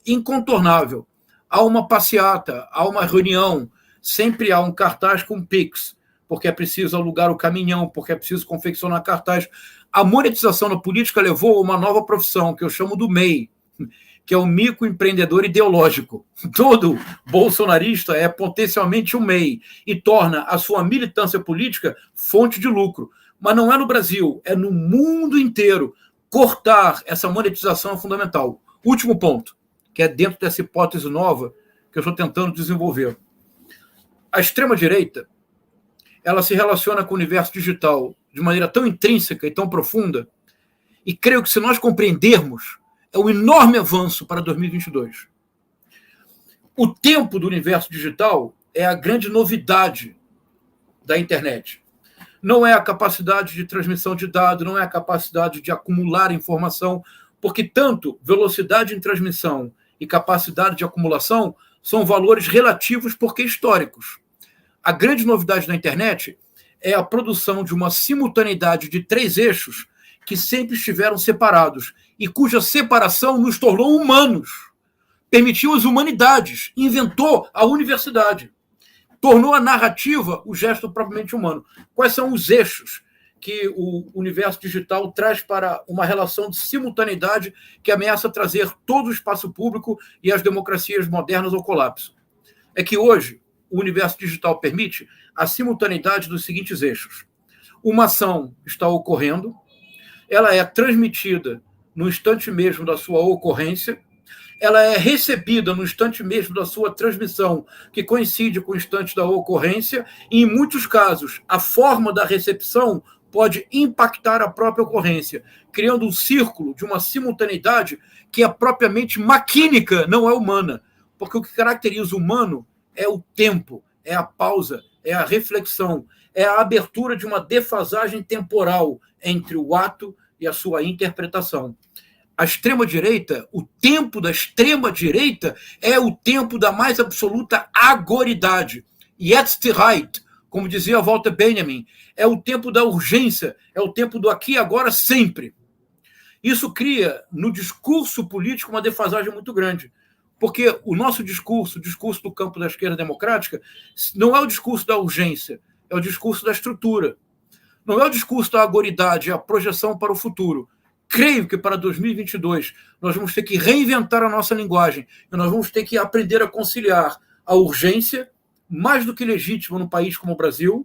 incontornável. Há uma passeata, há uma reunião, sempre há um cartaz com Pix, porque é preciso alugar o caminhão, porque é preciso confeccionar cartaz. A monetização na política levou a uma nova profissão, que eu chamo do MEI, que é o microempreendedor ideológico. Todo bolsonarista é potencialmente um MEI e torna a sua militância política fonte de lucro. Mas não é no Brasil, é no mundo inteiro. Cortar essa monetização é fundamental. Último ponto, que é dentro dessa hipótese nova que eu estou tentando desenvolver. A extrema-direita ela se relaciona com o universo digital de maneira tão intrínseca e tão profunda, e creio que se nós compreendermos, é um enorme avanço para 2022. O tempo do universo digital é a grande novidade da internet. Não é a capacidade de transmissão de dados, não é a capacidade de acumular informação, porque tanto velocidade em transmissão e capacidade de acumulação são valores relativos porque históricos. A grande novidade da internet é a produção de uma simultaneidade de 3 eixos que sempre estiveram separados e cuja separação nos tornou humanos, permitiu as humanidades, inventou a universidade, tornou a narrativa o gesto propriamente humano. Quais são os eixos que o universo digital traz para uma relação de simultaneidade que ameaça trazer todo o espaço público e as democracias modernas ao colapso? É que hoje o universo digital permite a simultaneidade dos seguintes eixos. Uma ação está ocorrendo, ela é transmitida no instante mesmo da sua ocorrência, ela é recebida no instante mesmo da sua transmissão, que coincide com o instante da ocorrência, e, em muitos casos, a forma da recepção pode impactar a própria ocorrência, criando um círculo de uma simultaneidade que é propriamente maquínica, não é humana, porque o que caracteriza o humano é o tempo, é a pausa, é a reflexão, é a abertura de uma defasagem temporal entre o ato e a sua interpretação. A extrema-direita, o tempo da extrema-direita é o tempo da mais absoluta agoridade. Jetztzeit, como dizia Walter Benjamin, é o tempo da urgência, é o tempo do aqui, agora, sempre. Isso cria, no discurso político, uma defasagem muito grande. Porque o nosso discurso, o discurso do campo da esquerda democrática, não é o discurso da urgência, é o discurso da estrutura. Não é o discurso da agoridade, é a projeção para o futuro. Creio que para 2022 nós vamos ter que reinventar a nossa linguagem e nós vamos ter que aprender a conciliar a urgência, mais do que legítima num país como o Brasil,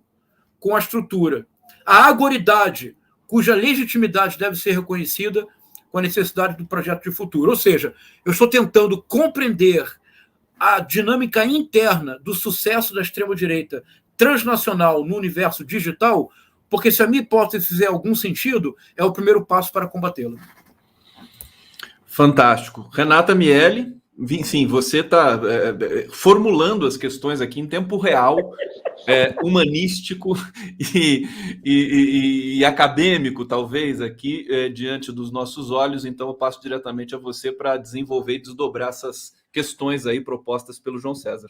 com a estrutura. A agoridade, cuja legitimidade deve ser reconhecida com a necessidade do projeto de futuro. Ou seja, eu estou tentando compreender a dinâmica interna do sucesso da extrema-direita transnacional no universo digital, porque se a minha hipótese fizer algum sentido, é o primeiro passo para combatê-la. Fantástico. Renata Miele, sim, você está formulando as questões aqui em tempo real, humanístico e acadêmico, talvez, aqui, diante dos nossos olhos. Então, eu passo diretamente a você para desenvolver e desdobrar essas questões aí propostas pelo João César.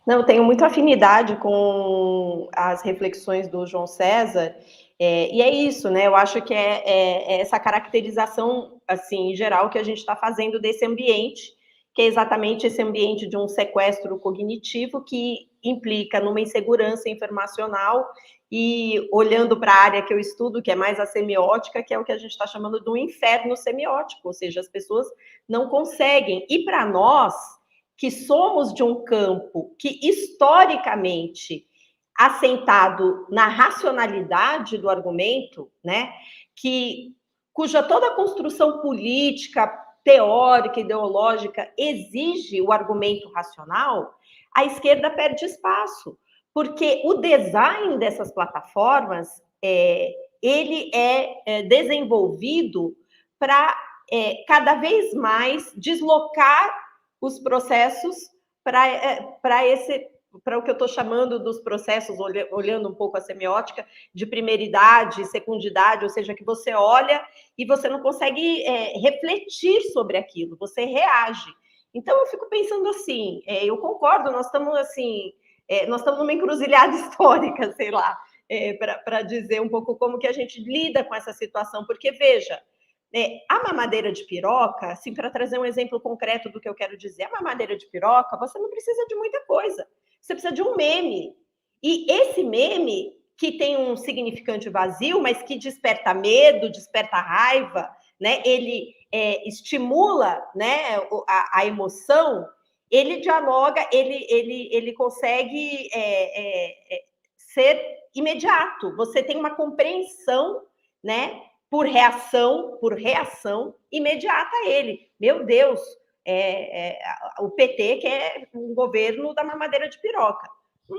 Não, eu tenho muita afinidade com as reflexões do João César, e é isso, né? Eu acho que é essa caracterização, assim, em geral, que a gente está fazendo desse ambiente, que é exatamente esse ambiente de um sequestro cognitivo que implica numa insegurança informacional e olhando para a área que eu estudo, que é mais a semiótica, que é o que a gente está chamando de um inferno semiótico, ou seja, as pessoas não conseguem. E para nós, que somos de um campo que, historicamente, assentado na racionalidade do argumento, né, cuja toda a construção política, teórica, ideológica, exige o argumento racional, a esquerda perde espaço, porque o design dessas plataformas, ele é desenvolvido para cada vez mais deslocar os processos para o que eu estou chamando dos processos, olhando um pouco a semiótica, de primeiridade, secundidade, ou seja, que você olha e você não consegue refletir sobre aquilo, você reage. Então, eu fico pensando assim, eu concordo, nós estamos assim, nós estamos numa encruzilhada histórica, sei lá, para dizer um pouco como que a gente lida com essa situação, porque, veja, a mamadeira de piroca, assim, para trazer um exemplo concreto do que eu quero dizer, a mamadeira de piroca, você não precisa de muita coisa. Você precisa de um meme. E esse meme, que tem um significante vazio, mas que desperta medo, desperta raiva, né? Ele estimula, né, a emoção, ele dialoga, ele consegue ser imediato. Você tem uma compreensão, né, por reação imediata a ele. Meu Deus, o PT quer um governo da mamadeira de piroca.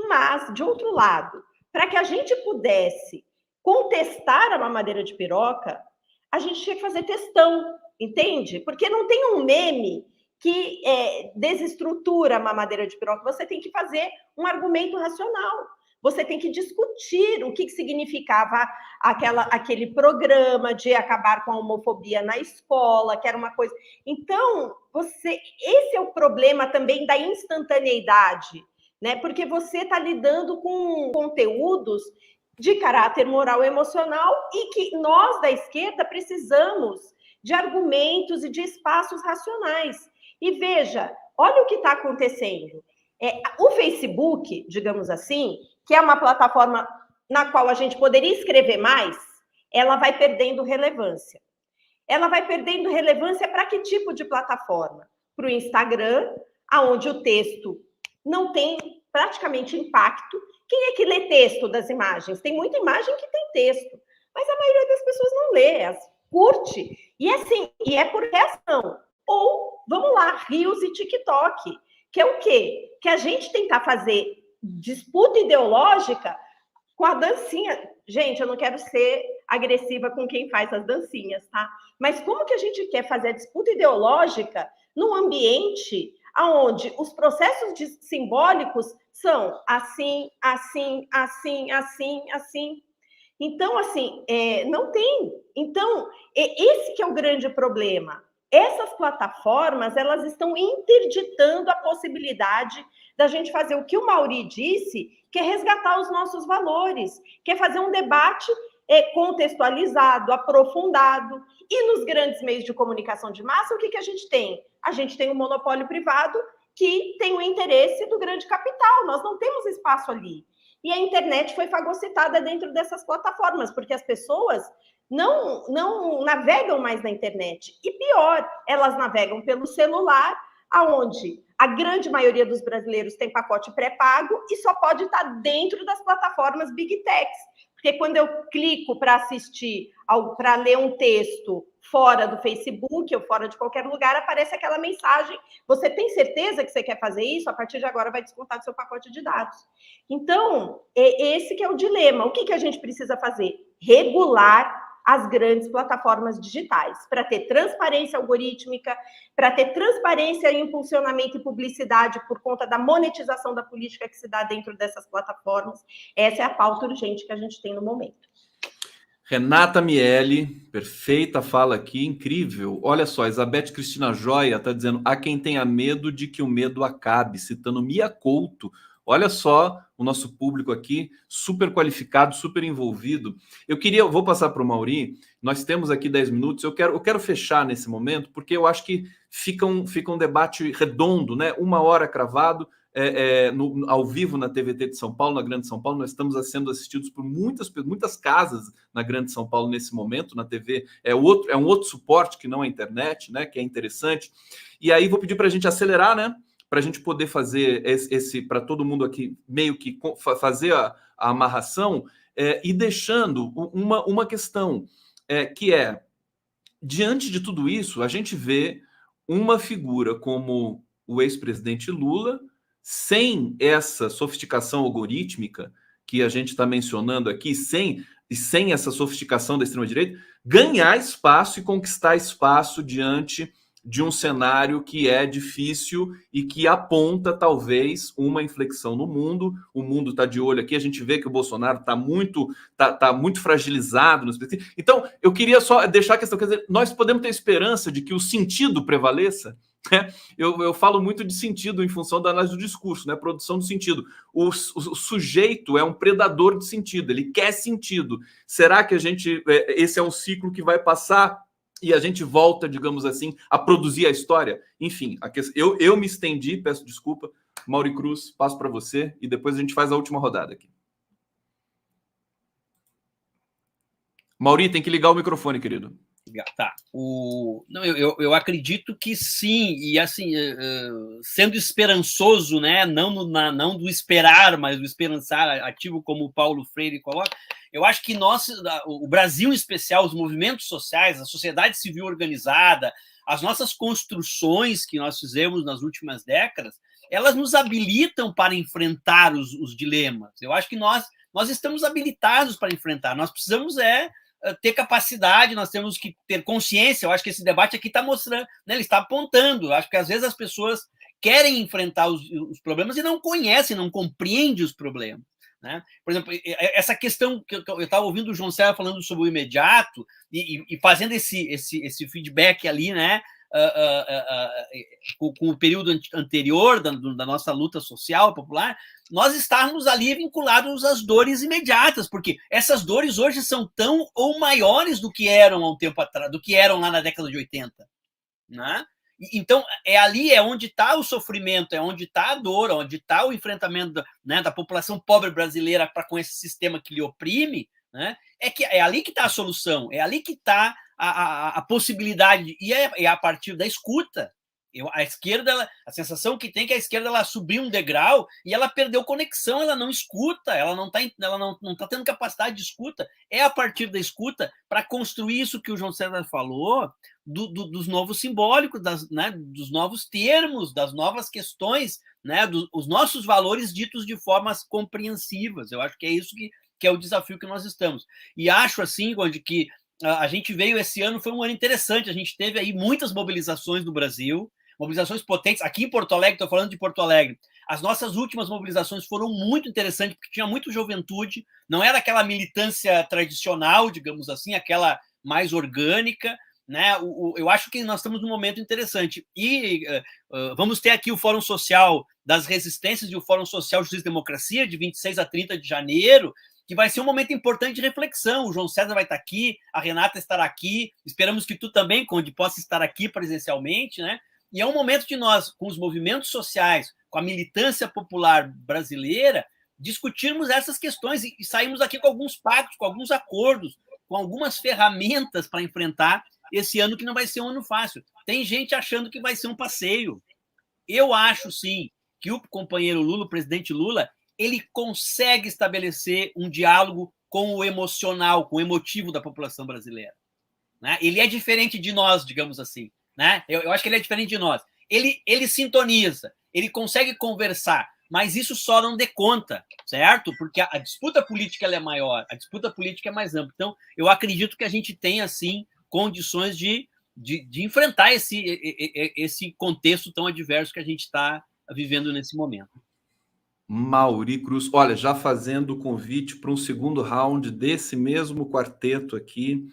Mas, de outro lado, para que a gente pudesse contestar a mamadeira de piroca, a gente tinha que fazer textão, entende? Porque não tem um meme que desestrutura a mamadeira de piroca, você tem que fazer um argumento racional. Você tem que discutir o que significava aquele programa de acabar com a homofobia na escola, que era uma coisa... Então, esse é o problema também da instantaneidade, né? Porque você está lidando com conteúdos de caráter moral e emocional e que nós, da esquerda, precisamos de argumentos e de espaços racionais. E veja, olha o que está acontecendo. O Facebook, digamos assim, que é uma plataforma na qual a gente poderia escrever mais, ela vai perdendo relevância. Ela vai perdendo relevância para que tipo de plataforma? Para o Instagram, onde o texto não tem praticamente impacto. Quem é que lê texto das imagens? Tem muita imagem que tem texto, mas a maioria das pessoas não lê, curte. E assim, e é por reação. Ou, vamos lá, Reels e TikTok, que é o quê? Que a gente tentar fazer disputa ideológica com a dancinha. Gente, eu não quero ser agressiva com quem faz as dancinhas, tá? Mas como que a gente quer fazer a disputa ideológica num ambiente onde os processos simbólicos são assim, assim, assim, assim, assim? Então, assim, não tem. Então, esse que é o grande problema. Essas plataformas, elas estão interditando a possibilidade da gente fazer o que o Mauri disse, que é resgatar os nossos valores, que é fazer um debate contextualizado, aprofundado. E nos grandes meios de comunicação de massa, o que a gente tem? A gente tem um monopólio privado que tem o interesse do grande capital. Nós não temos espaço ali. E a internet foi fagocitada dentro dessas plataformas, porque as pessoas não navegam mais na internet. E pior, elas navegam pelo celular, aonde a grande maioria dos brasileiros tem pacote pré-pago e só pode estar dentro das plataformas Big Techs. Porque quando eu clico para assistir, para ler um texto fora do Facebook ou fora de qualquer lugar, aparece aquela mensagem: você tem certeza que você quer fazer isso? A partir de agora vai descontar do seu pacote de dados. Então, esse que é o dilema. O que a gente precisa fazer? Regular as grandes plataformas digitais, para ter transparência algorítmica, para ter transparência em impulsionamento e publicidade por conta da monetização da política que se dá dentro dessas plataformas. Essa é a pauta urgente que a gente tem no momento. Renata Miele, perfeita fala aqui, incrível. Olha só, Elizabeth Cristina Joia está dizendo: há quem tenha medo de que o medo acabe, citando Mia Couto. Olha só o nosso público aqui, super qualificado, super envolvido. Vou passar para o Mauri, nós temos aqui 10 minutos, eu quero fechar nesse momento, porque eu acho que fica um debate redondo, né? 1 hora cravado, ao vivo na TVT de São Paulo, na Grande São Paulo. Nós estamos sendo assistidos por muitas casas na Grande São Paulo nesse momento, na TV. É um outro suporte que não a internet, né? Que é interessante. E aí vou pedir para a gente acelerar, né? Para a gente poder fazer para todo mundo aqui meio que fazer a amarração, e deixando uma questão, que é, diante de tudo isso, a gente vê uma figura como o ex-presidente Lula, sem essa sofisticação algorítmica que a gente está mencionando aqui, sem essa sofisticação da extrema-direita, ganhar espaço e conquistar espaço diante de um cenário que é difícil e que aponta, talvez, uma inflexão no mundo. O mundo está de olho aqui, a gente vê que o Bolsonaro está muito fragilizado. Então, eu queria só deixar a questão, quer dizer, nós podemos ter esperança de que o sentido prevaleça, né? Eu falo muito de sentido em função da análise do discurso, né? Produção do sentido. O sujeito é um predador de sentido, ele quer sentido. Será que esse é um ciclo que vai passar e a gente volta, digamos assim, a produzir a história? Enfim, eu me estendi, peço desculpa. Mauri Cruz, passo para você e depois a gente faz a última rodada aqui. Mauri, tem que ligar o microfone, querido. Tá. Não, eu acredito que sim, e assim, sendo esperançoso, né? Não do esperar, mas do esperançar ativo, como o Paulo Freire coloca. Eu acho que o Brasil em especial, os movimentos sociais, a sociedade civil organizada, as nossas construções que nós fizemos nas últimas décadas, elas nos habilitam para enfrentar os dilemas. Eu acho que nós estamos habilitados para enfrentar. Nós precisamos ter capacidade, nós temos que ter consciência. Eu acho que esse debate aqui está mostrando, né, ele está apontando. Eu acho que às vezes as pessoas querem enfrentar os problemas e não conhecem, não compreendem os problemas. Né? Por exemplo, essa questão que eu estava ouvindo o João Serra falando sobre o imediato e fazendo esse feedback ali, né, com o período anterior da nossa luta social popular, nós estamos ali vinculados às dores imediatas, porque essas dores hoje são tão ou maiores do que eram há um tempo atrás, do que eram lá na década de 80. Né? Então, ali onde está o sofrimento, é onde está a dor, onde está o enfrentamento da população pobre brasileira com esse sistema que lhe oprime, né? É ali que está a solução, é ali que está a possibilidade, e é a partir da escuta. A esquerda, a sensação que tem é que a esquerda ela subiu um degrau e ela perdeu conexão, ela não escuta, ela não está tendo capacidade de escuta. É a partir da escuta para construir isso que o João César falou, dos novos simbólicos, dos novos termos, das novas questões, né, os nossos valores ditos de formas compreensivas. Eu acho que é isso que é o desafio que nós estamos. E acho, assim, Conde, que a gente veio esse ano, foi um ano interessante, a gente teve aí muitas mobilizações no Brasil, mobilizações potentes. Aqui em Porto Alegre, estou falando de Porto Alegre, as nossas últimas mobilizações foram muito interessantes, porque tinha muita juventude, não era aquela militância tradicional, digamos assim, aquela mais orgânica, né? Eu acho que nós estamos num momento interessante. E vamos ter aqui o Fórum Social das Resistências e o Fórum Social Justiça e Democracia, de 26 a 30 de janeiro, que vai ser um momento importante de reflexão. O João César vai estar aqui, a Renata estará aqui, esperamos que tu também, Conde, possa estar aqui presencialmente, né? E é um momento de nós, com os movimentos sociais, com a militância popular brasileira, discutirmos essas questões e sairmos aqui com alguns pactos, com alguns acordos, com algumas ferramentas para enfrentar esse ano que não vai ser um ano fácil. Tem gente achando que vai ser um passeio. Eu acho, sim, que o companheiro Lula, o presidente Lula, ele consegue estabelecer um diálogo com o emocional, com o emotivo da população brasileira. Né? Ele é diferente de nós, digamos assim. Né? Eu acho que ele é diferente de nós. Ele sintoniza, ele consegue conversar, mas isso só não dê conta, certo? Porque a disputa política ela é maior, a disputa política é mais ampla. Então, eu acredito que a gente tem, assim, condições de enfrentar esse contexto tão adverso que a gente está vivendo nesse momento. Mauri Cruz, olha, já fazendo o convite para um segundo round desse mesmo quarteto aqui,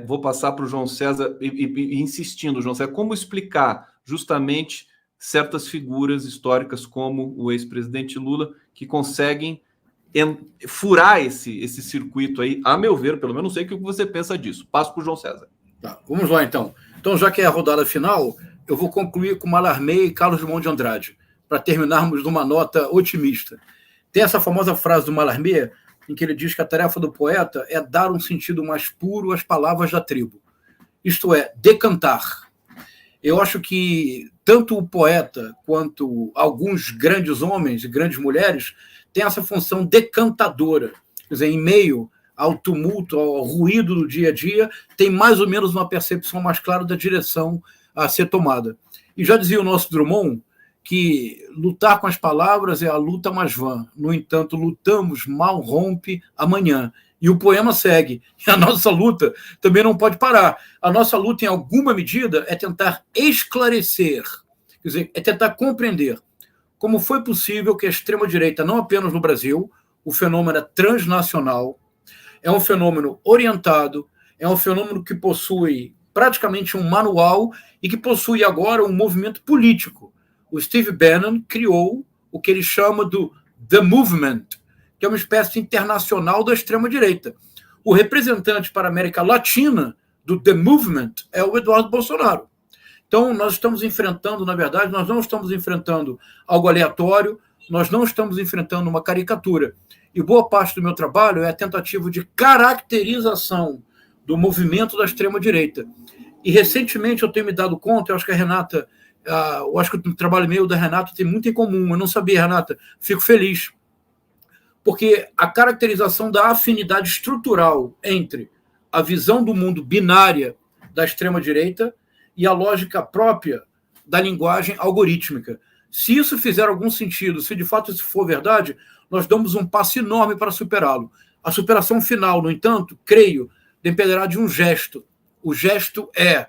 vou passar para o João César e insistindo, João César, como explicar justamente certas figuras históricas como o ex-presidente Lula que conseguem furar esse circuito aí, a meu ver, pelo menos não sei o que você pensa disso. Passo para o João César. Tá, vamos lá, então. Então, já que é a rodada final, eu vou concluir com Mallarmé e Carlos Drummond de Andrade, para terminarmos numa nota otimista. Tem essa famosa frase do Mallarmé, em que ele diz que a tarefa do poeta é dar um sentido mais puro às palavras da tribo. Isto é, decantar. Eu acho que tanto o poeta quanto alguns grandes homens e grandes mulheres têm essa função decantadora. Quer dizer, em meio ao tumulto, ao ruído do dia a dia, tem mais ou menos uma percepção mais clara da direção a ser tomada. E já dizia o nosso Drummond que lutar com as palavras é a luta mais vã. No entanto, lutamos, mal rompe amanhã. E o poema segue. E a nossa luta também não pode parar. A nossa luta, em alguma medida, é tentar esclarecer, quer dizer, é tentar compreender como foi possível que a extrema-direita, não apenas no Brasil, o fenômeno é transnacional, é um fenômeno orientado, é um fenômeno que possui praticamente um manual e que possui agora um movimento político. O Steve Bannon criou o que ele chama do The Movement, que é uma espécie internacional da extrema-direita. O representante para a América Latina do The Movement é o Eduardo Bolsonaro. Então, nós estamos enfrentando, na verdade, nós não estamos enfrentando algo aleatório, nós não estamos enfrentando uma caricatura. E boa parte do meu trabalho é a tentativa de caracterização do movimento da extrema-direita. E, recentemente, eu tenho me dado conta, eu acho que a Renata... eu acho que o trabalho meu da Renata tem muito em comum. Eu não sabia, Renata, fico feliz. Porque a caracterização da afinidade estrutural entre a visão do mundo binária da extrema-direita e a lógica própria da linguagem algorítmica. Se isso fizer algum sentido, se de fato isso for verdade, nós damos um passo enorme para superá-lo. A superação final, no entanto, creio, dependerá de um gesto. O gesto é: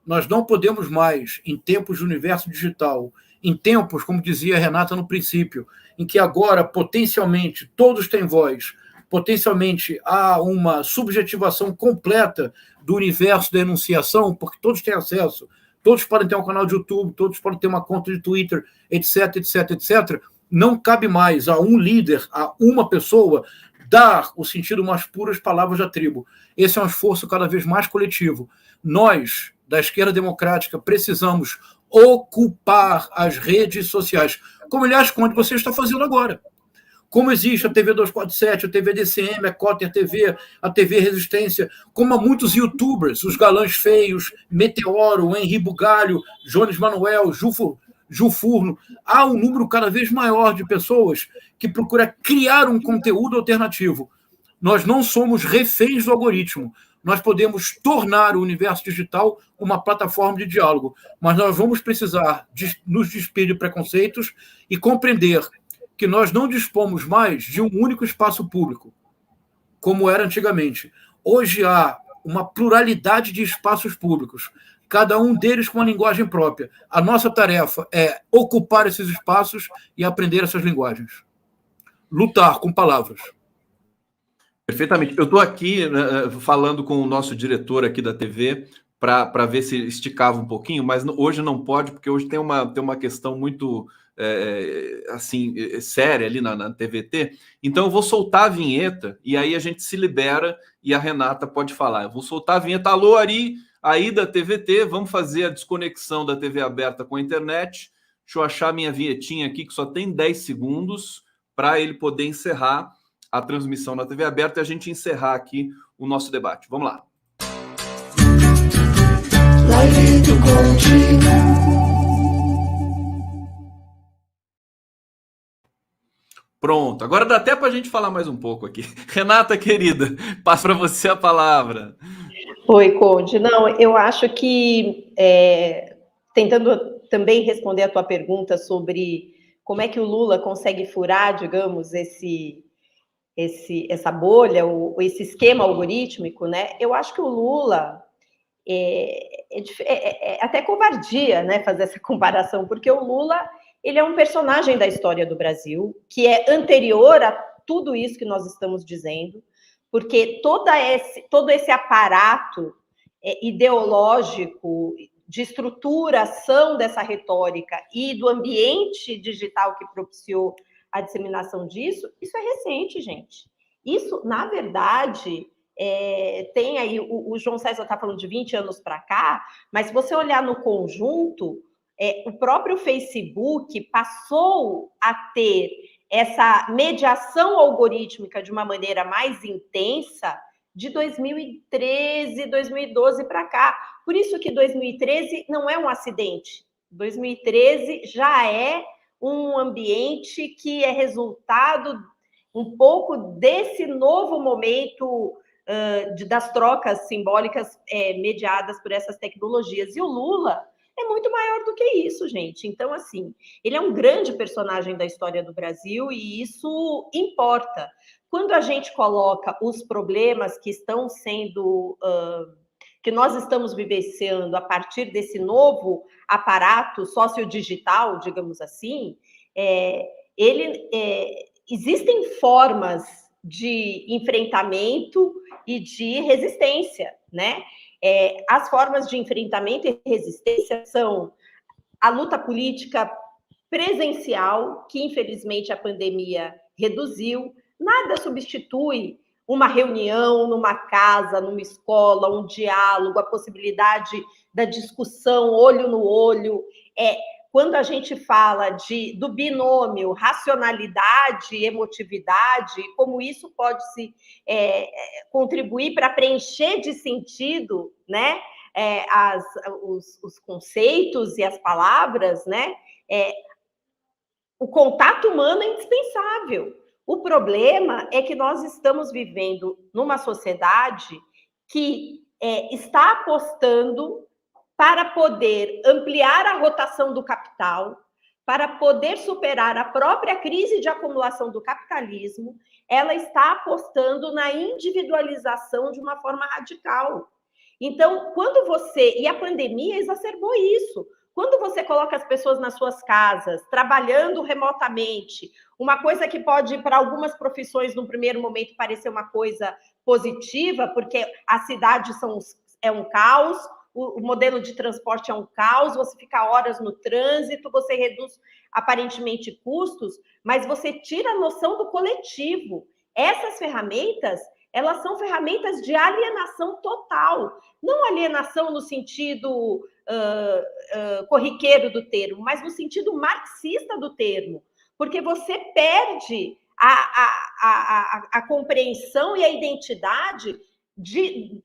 nós não podemos mais, em tempos de universo digital, em tempos, como dizia a Renata no princípio, em que agora, potencialmente, todos têm voz, potencialmente há uma subjetivação completa do universo da enunciação, porque todos têm acesso, todos podem ter um canal de YouTube, todos podem ter uma conta de Twitter, etc, etc, etc. Não cabe mais a um líder, a uma pessoa, dar o sentido mais puro às palavras da tribo. Esse é um esforço cada vez mais coletivo. Nós, da esquerda democrática, precisamos ocupar as redes sociais, como, aliás, Conde, você está fazendo agora. Como existe a TV 247, a TV DCM, a Cotter TV, a TV Resistência, como há muitos youtubers, os galãs feios, Meteoro, Henri Bugalho, Jones Manuel, Ju Furno, há um número cada vez maior de pessoas que procura criar um conteúdo alternativo. Nós não somos reféns do algoritmo. Nós podemos tornar o universo digital uma plataforma de diálogo, mas nós vamos precisar nos despir de preconceitos e compreender que nós não dispomos mais de um único espaço público, como era antigamente. Hoje há uma pluralidade de espaços públicos, cada um deles com uma linguagem própria. A nossa tarefa é ocupar esses espaços e aprender essas linguagens. Lutar com palavras. Perfeitamente. Eu estou aqui falando com o nosso diretor aqui da TV para ver se esticava um pouquinho, mas hoje não pode, porque hoje tem uma questão muito séria ali na TVT. Então eu vou soltar a vinheta e aí a gente se libera e a Renata pode falar. Eu vou soltar a vinheta. Alô, Ari, aí da TVT, vamos fazer a desconexão da TV aberta com a internet. Deixa eu achar minha vinhetinha aqui, que só tem 10 segundos para ele poder encerrar a transmissão na TV aberta e a gente encerrar aqui o nosso debate. Vamos lá. Live do Conde. Pronto, agora dá até para a gente falar mais um pouco aqui. Renata, querida, passo para você a palavra. Oi, Conde. Não, eu acho que, tentando também responder a tua pergunta sobre como é que o Lula consegue furar, digamos, essa bolha, ou esse esquema algorítmico, né? Eu acho que o Lula é até covardia, né, fazer essa comparação, porque o Lula, ele é um personagem da história do Brasil, que é anterior a tudo isso que nós estamos dizendo, porque todo esse aparato ideológico de estruturação dessa retórica e do ambiente digital que propiciou a disseminação disso, isso é recente, gente. Isso, na verdade, tem aí, o João César está falando de 20 anos para cá, mas se você olhar no conjunto, o próprio Facebook passou a ter essa mediação algorítmica de uma maneira mais intensa de 2013, 2012 para cá. Por isso que 2013 não é um acidente. 2013 já é um ambiente que é resultado um pouco desse novo momento das trocas simbólicas mediadas por essas tecnologias. E o Lula é muito maior do que isso, gente. Então, assim, ele é um grande personagem da história do Brasil e isso importa. Quando a gente coloca os problemas que estão sendo... que nós estamos vivenciando a partir desse novo aparato sociodigital, digamos assim, existem formas de enfrentamento e de resistência, né? As formas de enfrentamento e resistência são a luta política presencial, que infelizmente a pandemia reduziu. Nada substitui uma reunião numa casa, numa escola, um diálogo, a possibilidade da discussão olho no olho. Quando a gente fala do binômio racionalidade e emotividade, como isso pode contribuir para preencher de sentido, né, os conceitos e as palavras, né, o contato humano é indispensável. O problema é que nós estamos vivendo numa sociedade que está apostando para poder ampliar a rotação do capital, para poder superar a própria crise de acumulação do capitalismo, ela está apostando na individualização de uma forma radical. Então, quando você... E a pandemia exacerbou isso. Quando você coloca as pessoas nas suas casas, trabalhando remotamente, uma coisa que pode, para algumas profissões, no primeiro momento, parecer uma coisa positiva, porque a cidade é um caos, o modelo de transporte é um caos, você fica horas no trânsito, você reduz aparentemente custos, mas você tira a noção do coletivo. Essas ferramentas, elas são ferramentas de alienação total, não alienação no sentido corriqueiro do termo, mas no sentido marxista do termo, porque você perde a compreensão e a identidade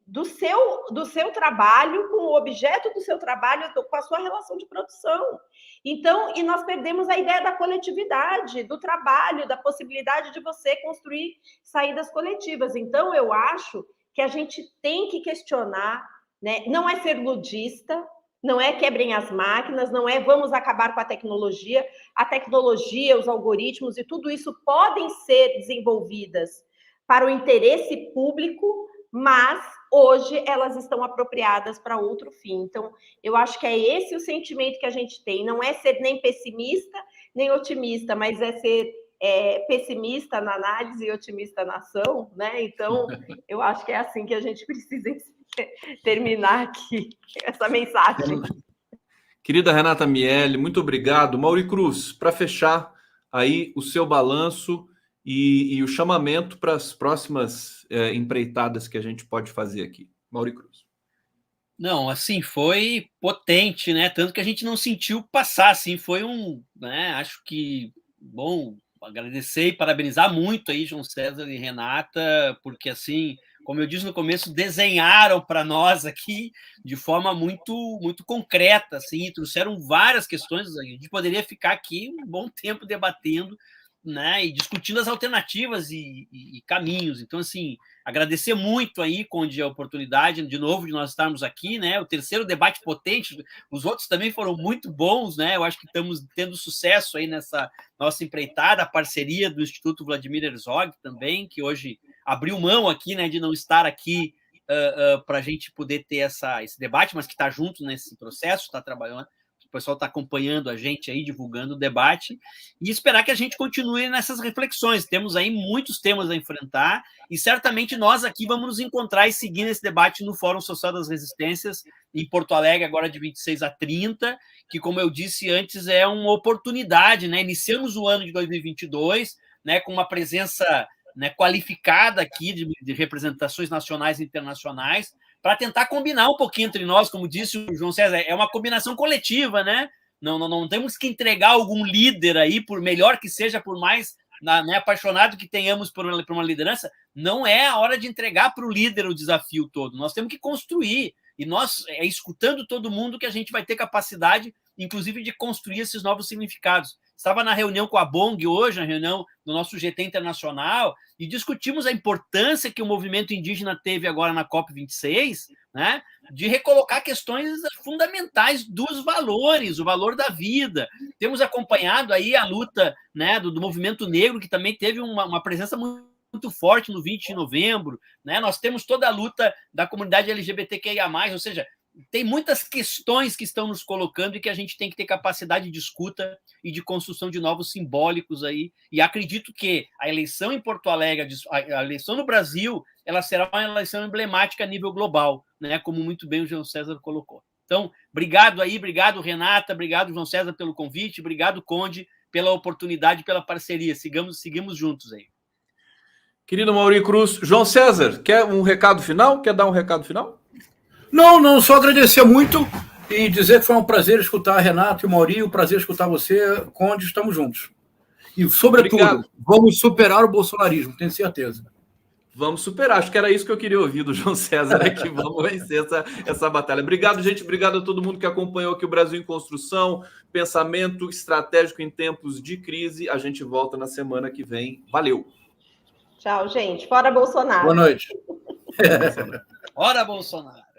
do seu trabalho com o objeto do seu trabalho, com a sua relação de produção. Então, e nós perdemos a ideia da coletividade, do trabalho, da possibilidade de você construir saídas coletivas. Então, eu acho que a gente tem que questionar, né? Não é ser ludista, não é quebrem as máquinas, não é vamos acabar com a tecnologia, os algoritmos e tudo isso podem ser desenvolvidas para o interesse público, mas hoje elas estão apropriadas para outro fim. Então, eu acho que é esse o sentimento que a gente tem. Não é ser nem pessimista, nem otimista, mas é ser pessimista na análise e otimista na ação, né? Então, eu acho que é assim que a gente precisa terminar aqui essa mensagem. Querida Renata Miele, muito obrigado. Mauri Cruz, para fechar aí o seu balanço e o chamamento para as próximas empreitadas que a gente pode fazer aqui. Mauri Cruz. Não, assim, foi potente, né? Tanto que a gente não sentiu passar, assim, foi né? Acho que, bom, agradecer e parabenizar muito aí João César e Renata, porque, assim, como eu disse no começo, desenharam para nós aqui de forma muito, muito concreta, assim, trouxeram várias questões, a gente poderia ficar aqui um bom tempo debatendo, né, e discutindo as alternativas e caminhos. Então, assim, agradecer muito aí, Conde, a oportunidade, de novo, de nós estarmos aqui, né, o terceiro debate potente, os outros também foram muito bons, né, eu acho que estamos tendo sucesso aí nessa nossa empreitada, a parceria do Instituto Vladimir Herzog também, que hoje abriu mão aqui, né, de não estar aqui para a gente poder ter esse debate, mas que está junto nesse processo, está trabalhando, o pessoal está acompanhando a gente aí, divulgando o debate, e esperar que a gente continue nessas reflexões. Temos aí muitos temas a enfrentar, e certamente nós aqui vamos nos encontrar e seguir esse debate no Fórum Social das Resistências, em Porto Alegre, agora de 26 a 30, que, como eu disse antes, é uma oportunidade, né? Iniciamos o ano de 2022, né, com uma presença, né, qualificada aqui de representações nacionais e internacionais, para tentar combinar um pouquinho entre nós, como disse o João César, é uma combinação coletiva, né? Não temos que entregar algum líder aí, por melhor que seja, por mais né, apaixonado que tenhamos por uma liderança, não é a hora de entregar para o líder o desafio todo. Nós temos que construir, e nós, escutando todo mundo, que a gente vai ter capacidade, inclusive, de construir esses novos significados. Estava na reunião com a BONG hoje, na reunião do nosso GT Internacional, e discutimos a importância que o movimento indígena teve agora na COP26, né, de recolocar questões fundamentais dos valores, o valor da vida. Temos acompanhado aí a luta, né, do movimento negro, que também teve uma presença muito forte no 20 de novembro. Né? Nós temos toda a luta da comunidade LGBTQIA+, ou seja, tem muitas questões que estão nos colocando e que a gente tem que ter capacidade de escuta e de construção de novos simbólicos aí. E acredito que a eleição em Porto Alegre, a eleição no Brasil, ela será uma eleição emblemática a nível global, né? Como muito bem o João César colocou. Então, obrigado aí, obrigado, Renata, obrigado, João César, pelo convite, obrigado, Conde, pela oportunidade, pela parceria. Seguimos juntos aí. Querido Mauri Cruz, João César, quer um recado final? Quer dar um recado final? Não, só agradecer muito e dizer que foi um prazer escutar a Renata e o Mauri, um prazer escutar você, Conde, estamos juntos. E, sobretudo, vamos superar o bolsonarismo, tenho certeza. Vamos superar, acho que era isso que eu queria ouvir do João César, né? Que vamos vencer essa batalha. Obrigado, gente, obrigado a todo mundo que acompanhou aqui o Brasil em Construção, pensamento estratégico em tempos de crise. A gente volta na semana que vem. Valeu! Tchau, gente. Fora Bolsonaro. Boa noite. Fora Bolsonaro.